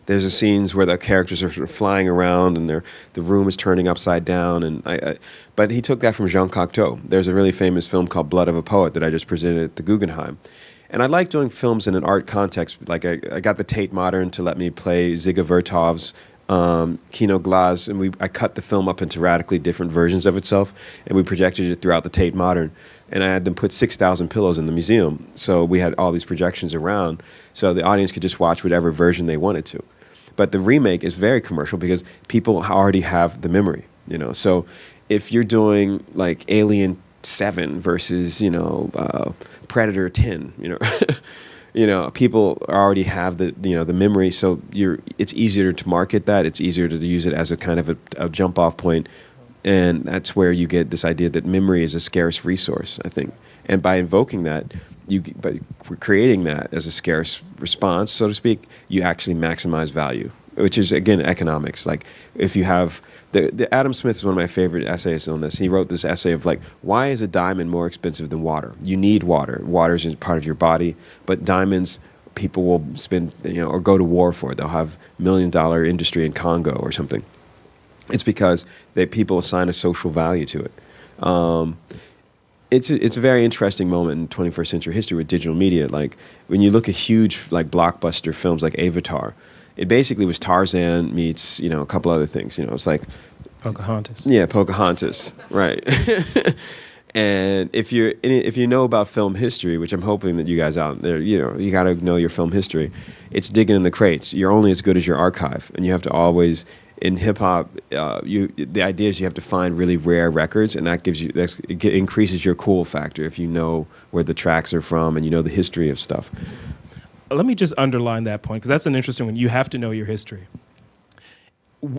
there's scenes where the characters are sort of flying around and the room is turning upside down. But he took that from Jean Cocteau. There's a really famous film called Blood of a Poet that I just presented at the Guggenheim. And I like doing films in an art context. Like I got the Tate Modern to let me play Ziga Vertov's Kino Glas, and I cut the film up into radically different versions of itself, and we projected it throughout the Tate Modern. And I had them put 6,000 pillows in the museum, so we had all these projections around, so the audience could just watch whatever version they wanted to. But the remake is very commercial because people already have the memory, So if you're doing like Alien 7 versus, Predator 10, people already have the memory, so it's easier to market that. It's easier to use it as a kind of a jump off point, and that's where you get this idea that memory is a scarce resource, I think. And by invoking that, by creating that as a scarce response, so to speak, you actually maximize value, which is again economics. Like if you have the Adam Smith is one of my favorite essayists on this. He wrote this essay of like, why is a diamond more expensive than water? You need water. Water is part of your body, but diamonds, people will spend, or go to war for it. They'll have $1 million industry in Congo or something. It's because people assign a social value to it. It's a very interesting moment in 21st century history with digital media. Like when you look at huge like blockbuster films like Avatar, it basically was Tarzan meets a couple other things. It's like Pocahontas. Yeah, Pocahontas, right? And if you know about film history, which I'm hoping that you guys out there, you got to know your film history. It's digging in the crates. You're only as good as your archive, and you have to always. In hip hop, the idea is you have to find really rare records, and that increases your cool factor if you know where the tracks are from and you know the history of stuff. Let me just underline that point, because that's an interesting one. You have to know your history.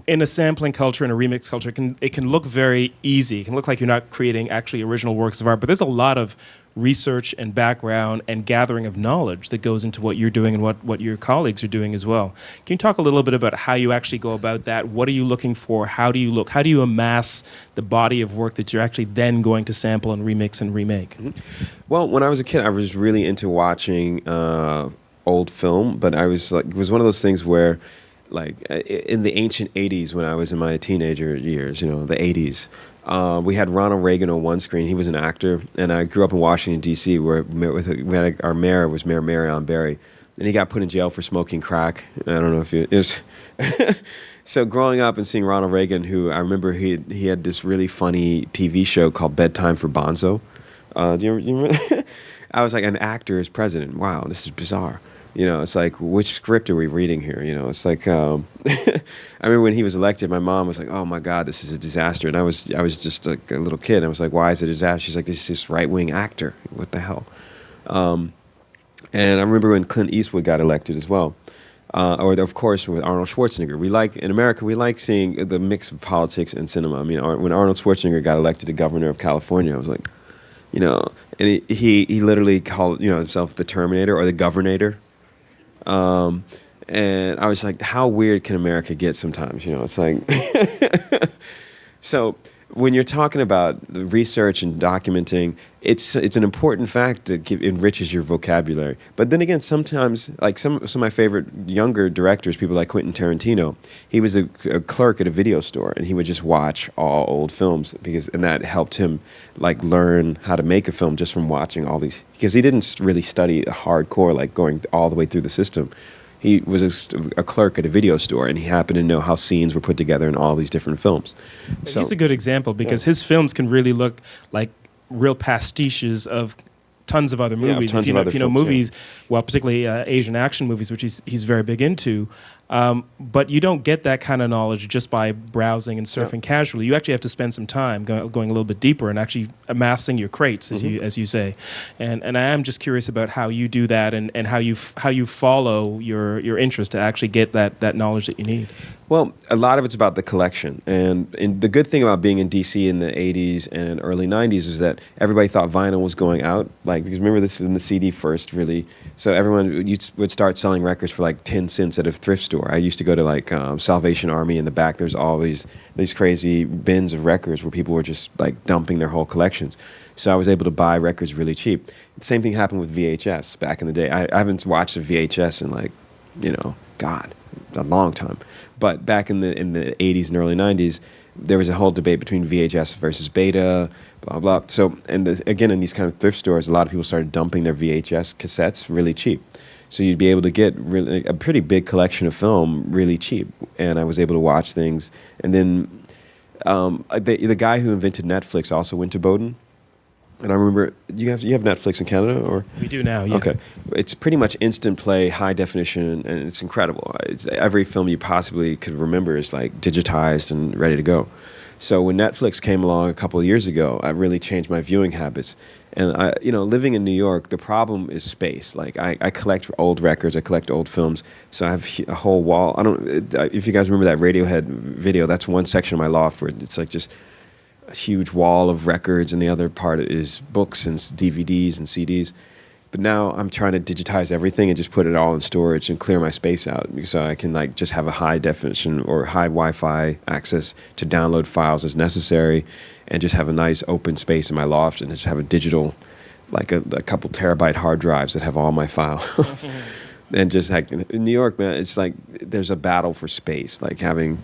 In a sampling culture and a remix culture, it can look very easy. It can look like you're not creating actually original works of art, but there's a lot of research and background and gathering of knowledge that goes into what you're doing and what your colleagues are doing as well. Can you talk a little bit about how you actually go about that? What are you looking for? How do you look? How do you amass the body of work that you're actually then going to sample and remix and remake? Mm-hmm. Well, when I was a kid, I was really into watching old film, but it was one of those things where like in the ancient 80s when I was in my teenager years, the 80s, we had Ronald Reagan on one screen. He was an actor, and I grew up in Washington, D.C., where our mayor was Mayor Marion Barry, and he got put in jail for smoking crack. I don't know if it was... So growing up and seeing Ronald Reagan, who I remember he had this really funny TV show called Bedtime for Bonzo. Do you remember? I was like, an actor as president. Wow, this is bizarre. You know, it's like, which script are we reading here? You know, it's like, I remember when he was elected, my mom was like, "Oh my God, this is a disaster." And I was just like a little kid. I was like, "Why is it a disaster?" She's like, "This is this right-wing actor. What the hell?" And I remember when Clint Eastwood got elected as well. Or of course with Arnold Schwarzenegger. In America, we like seeing the mix of politics and cinema. I mean, when Arnold Schwarzenegger got elected to governor of California, I was like, you know, and he literally called, you know, himself the Terminator or the Governator. And I was like, how weird can America get sometimes? You know, it's like, so when you're talking about the research and documenting, it's an important fact that enriches your vocabulary. But then again, sometimes, like some of my favorite younger directors, people like Quentin Tarantino, he was a clerk at a video store, and he would just watch all old films and that helped him like learn how to make a film just from watching all these. Because he didn't really study hardcore, like going all the way through the system. He was a clerk at a video store, and he happened to know how scenes were put together in all these different films. So, he's a good example because his films can really look like real pastiches of tons of other movies. Tons of other if you know films, movies, well, particularly Asian action movies, which he's very big into. But you don't get that kind of knowledge just by browsing and surfing casually. You actually have to spend some time going a little bit deeper and actually amassing your crates, as you say. And I am just curious about how you do that and how you follow your interest to actually get that knowledge that you need. Well, a lot of it's about the collection. And the good thing about being in D.C. in the 80s and early 90s is that everybody thought vinyl was going out. Like, because remember this was when the CD first really... So everyone would start selling records for like 10 cents at a thrift store. I used to go to like Salvation Army in the back. There's always these crazy bins of records where people were just like dumping their whole collections. So I was able to buy records really cheap. The same thing happened with VHS back in the day. I haven't watched a VHS in like, you know, God, a long time. But back in the 80s and early 90s, there was a whole debate between VHS versus beta, blah, blah. So, again, in these kind of thrift stores, a lot of people started dumping their VHS cassettes really cheap. So you'd be able to get really a pretty big collection of film really cheap. And I was able to watch things. And then the guy who invented Netflix also went to Bowdoin. And I remember, you have Netflix in Canada, or? We do now, yeah. Okay. It's pretty much instant play, high definition, and it's incredible. Every film you possibly could remember is like digitized and ready to go. So when Netflix came along a couple of years ago, I really changed my viewing habits. And living in New York, the problem is space. Like I collect old records, I collect old films. So I have a whole wall. If you guys remember that Radiohead video, that's one section of my loft where it's like just a huge wall of records, and the other part is books and DVDs and CDs. But now I'm trying to digitize everything and just put it all in storage and clear my space out, so I can like just have a high definition or high Wi-Fi access to download files as necessary, and just have a nice open space in my loft and just have a digital, like a couple terabyte hard drives that have all my files. And just like in New York, man, it's like there's a battle for space. Like having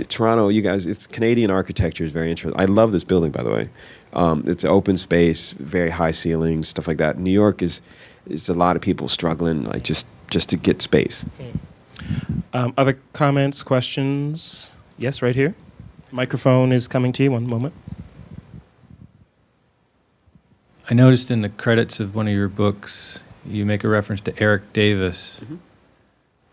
Toronto, you guys, it's Canadian architecture is very interesting. I love this building, by the way. It's open space, very high ceilings, stuff like that. New York is a lot of people struggling, like just to get space. Other comments, questions? Yes, right here. Microphone is coming to you. One moment. I noticed in the credits of one of your books, you make a reference to Eric Davis. Mm-hmm.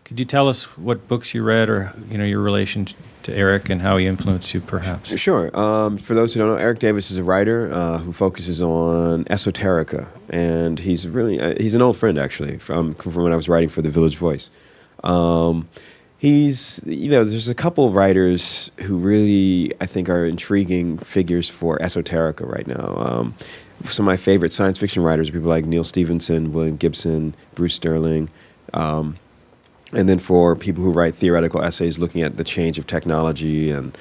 Could you tell us what books you read, or your relation to Eric and how he influenced you, perhaps? Sure. For those who don't know, Eric Davis is a writer who focuses on esoterica, and he's an old friend actually from when I was writing for the Village Voice. There's a couple of writers who really I think are intriguing figures for esoterica right now. Some of my favorite science fiction writers are people like Neil Stephenson, William Gibson, Bruce Sterling. And then for people who write theoretical essays looking at the change of technology and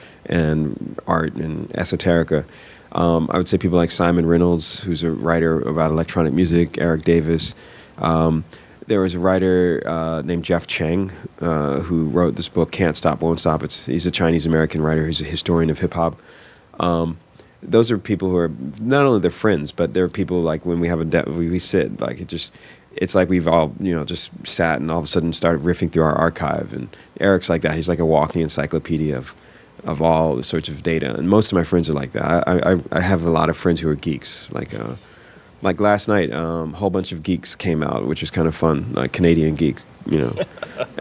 art and esoterica, I would say people like Simon Reynolds, who's a writer about electronic music, Eric Davis. There was a writer named Jeff Chang who wrote this book, Can't Stop, Won't Stop. He's a Chinese-American writer who's a historian of hip-hop. Those are people who are not only they're friends, but they're people like when we have we sit like it's like we've all just sat and all of a sudden started riffing through our archive. And Eric's like that. He's like a walking encyclopedia of all the sorts of data. And most of my friends are like that. I have a lot of friends who are geeks. Like Like last night, a whole bunch of geeks came out, which was kind of fun, like Canadian geek,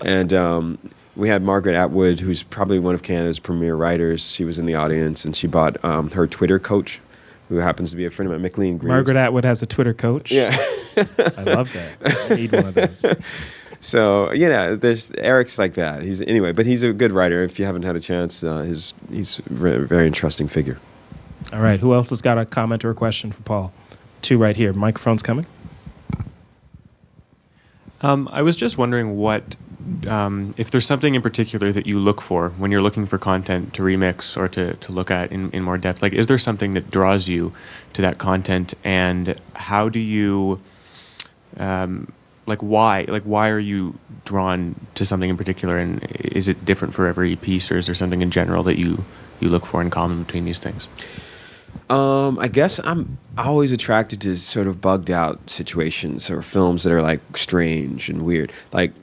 and we had Margaret Atwood, who's probably one of Canada's premier writers. She was in the audience, and she bought her Twitter coach, who happens to be a friend of mine, McLean Greaves. Margaret Atwood has a Twitter coach. Yeah. I love that. I need one of those. So there's Eric's like that. But he's a good writer. If you haven't had a chance, he's a very interesting figure. All right. Who else has got a comment or a question for Paul? 2 right here. Microphone's coming. I was just wondering if there's something in particular that you look for when you're looking for content to remix or to look at in more depth. Like, is there something that draws you to that content, and how do you, why are you drawn to something in particular, and is it different for every piece, or is there something in general that you look for in common between these things? I guess I'm always attracted to sort of bugged out situations or films that are like strange and weird. Like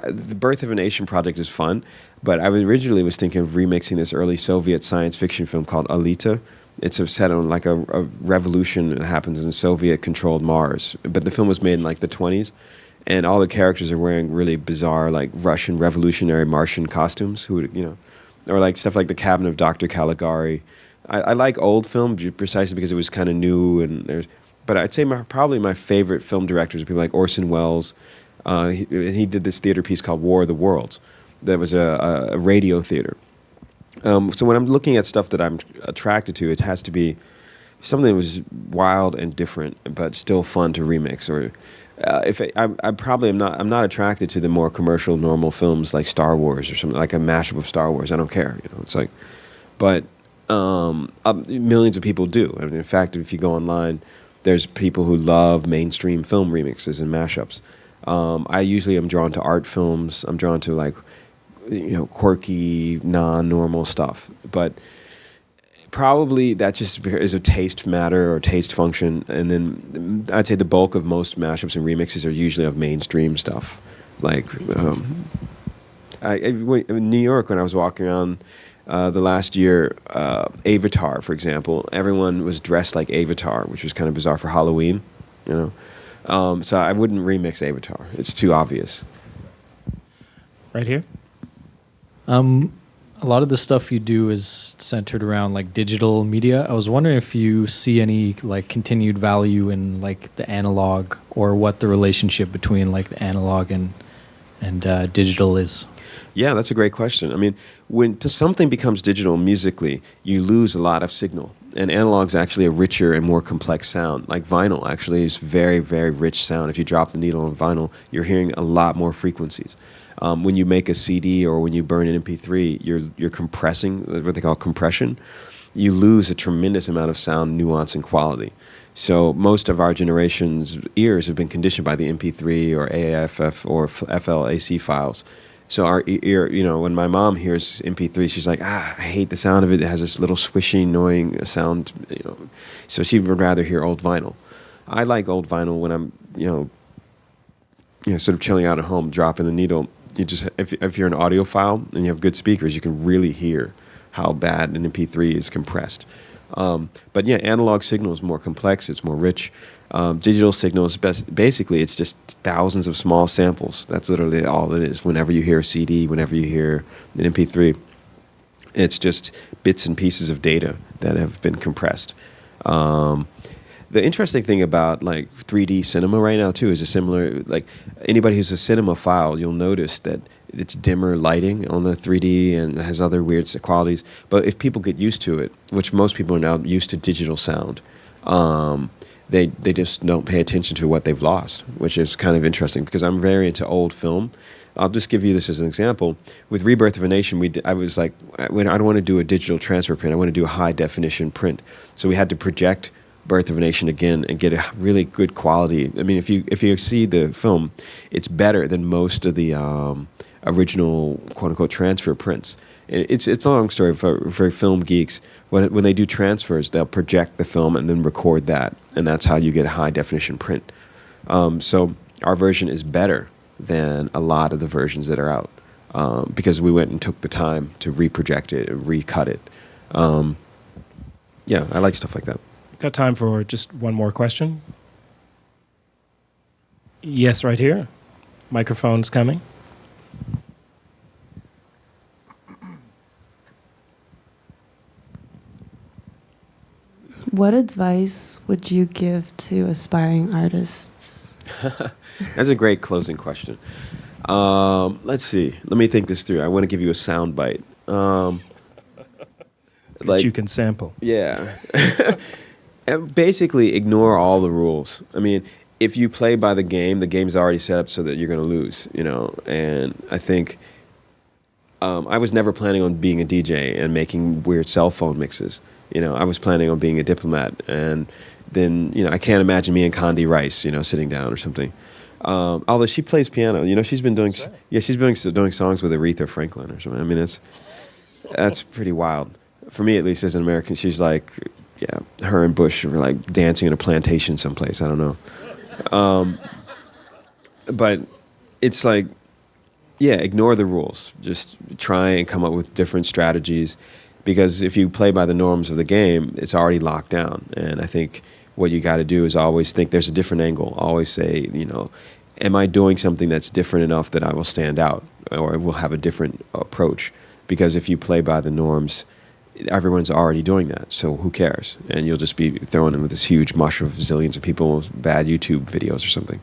the Birth of a Nation project is fun, but I originally was thinking of remixing this early Soviet science fiction film called Alita. It's set on like a revolution that happens in Soviet-controlled Mars, but the film was made in like the 1920s, and all the characters are wearing really bizarre like Russian revolutionary Martian costumes. Or like stuff like The Cabinet of Dr. Caligari. I like old film precisely because it was kind of new, but I'd say probably my favorite film directors are people like Orson Welles. He did this theater piece called War of the Worlds that was a radio theater. So when I'm looking at stuff that I'm attracted to, it has to be something that was wild and different, but still fun to remix. Or I'm not attracted to the more commercial, normal films like Star Wars or something like a mashup of Star Wars. I don't care. It's like, but. Millions of people do. I mean, in fact, if you go online, there's people who love mainstream film remixes and mashups. I usually am drawn to art films. I'm drawn to like, quirky, non-normal stuff. But probably that just is a taste matter or taste function. And then I'd say the bulk of most mashups and remixes are usually of mainstream stuff. Like in New York, when I was walking around. The last year, Avatar, for example, everyone was dressed like Avatar, which was kind of bizarre for Halloween, So I wouldn't remix Avatar. It's too obvious. Right here. A lot of the stuff you do is centered around like digital media. I was wondering if you see any like continued value in like the analog, or what the relationship between like the analog and digital is. Yeah, that's a great question. I mean, when something becomes digital musically, you lose a lot of signal. And analog's actually a richer and more complex sound. Like vinyl actually is very, very rich sound. If you drop the needle on vinyl, you're hearing a lot more frequencies. When you make a CD or when you burn an MP3, you're compressing, what they call compression. You lose a tremendous amount of sound nuance and quality. So most of our generation's ears have been conditioned by the MP3 or AAFF or FLAC files. So our ear, when my mom hears MP3, she's like, I hate the sound of it. It has this little swishy, annoying sound, So she would rather hear old vinyl. I like old vinyl when I'm, sort of chilling out at home, dropping the needle. You just, if you're an audiophile and you have good speakers, you can really hear how bad an MP3 is compressed. But yeah, analog signal is more complex. It's more rich. Digital signals, basically, it's just thousands of small samples. That's literally all it is. Whenever you hear a CD, whenever you hear an MP3, it's just bits and pieces of data that have been compressed. The interesting thing about like 3D cinema right now too is a similar, like anybody who's a cinemaphile, you'll notice that it's dimmer lighting on the 3D and it has other weird qualities. But if people get used to it, which most people are now used to digital sound, they just don't pay attention to what they've lost, which is kind of interesting because I'm very into old film. I'll just give you this as an example. With Rebirth of a Nation, I was like, I don't want to do a digital transfer print. I want to do a high definition print. So we had to project Birth of a Nation again and get a really good quality. I mean, if you see the film, it's better than most of the original quote unquote transfer prints. It's a long story for film geeks. When they do transfers, they'll project the film and then record that, and that's how you get a high definition print. So our version is better than a lot of the versions that are out because we went and took the time to reproject it and recut it. Yeah, I like stuff like that. Got time for just one more question. Yes, right here. Microphone's coming. What advice would you give to aspiring artists? That's a great closing question. Let's see. Let me think this through. I want to give you a sound bite. That you can sample. Yeah. And basically, ignore all the rules. I mean, if you play by the game's already set up so that you're going to lose, you know. And I think I was never planning on being a DJ and making weird cell phone mixes. You know, I was planning on being a diplomat. And then, you know, I can't imagine me and Condi Rice, you know, sitting down or something. Although she plays piano. You know, she's been doing, she's doing songs with Aretha Franklin or something. I mean, that's pretty wild. For me, at least, as an American, she's like, yeah, her and Bush were like dancing in a plantation someplace. I don't know. But it's like, yeah, ignore the rules. Just try and come up with different strategies, because if you play by the norms of the game, it's already locked down. And I think what you got to do is always think there's a different angle. Always say, you know, am I doing something that's different enough that I will stand out or will have a different approach? Because if you play by the norms, everyone's already doing that, so who cares? And you'll just be thrown in with this huge mush of zillions of people with bad YouTube videos or something.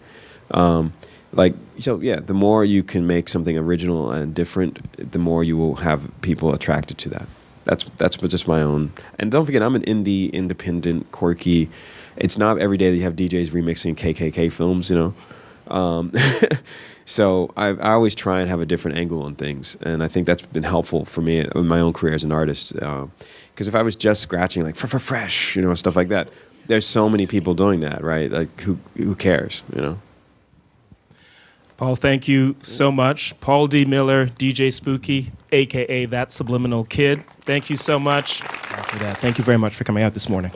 So yeah, the more you can make something original and different, the more you will have people attracted to that. That's just my own. And don't forget, I'm an indie, independent, quirky. It's not every day that you have DJs remixing KKK films, you know. So I always try and have a different angle on things, and I think that's been helpful for me in my own career as an artist. Because if I was just scratching like fresh, you know, stuff like that, there's so many people doing that, right? Like who cares, you know? Paul, thank you so much. Paul D. Miller, DJ Spooky, a.k.a. That Subliminal Kid. Thank you so much for that. Thank you very much for coming out this morning.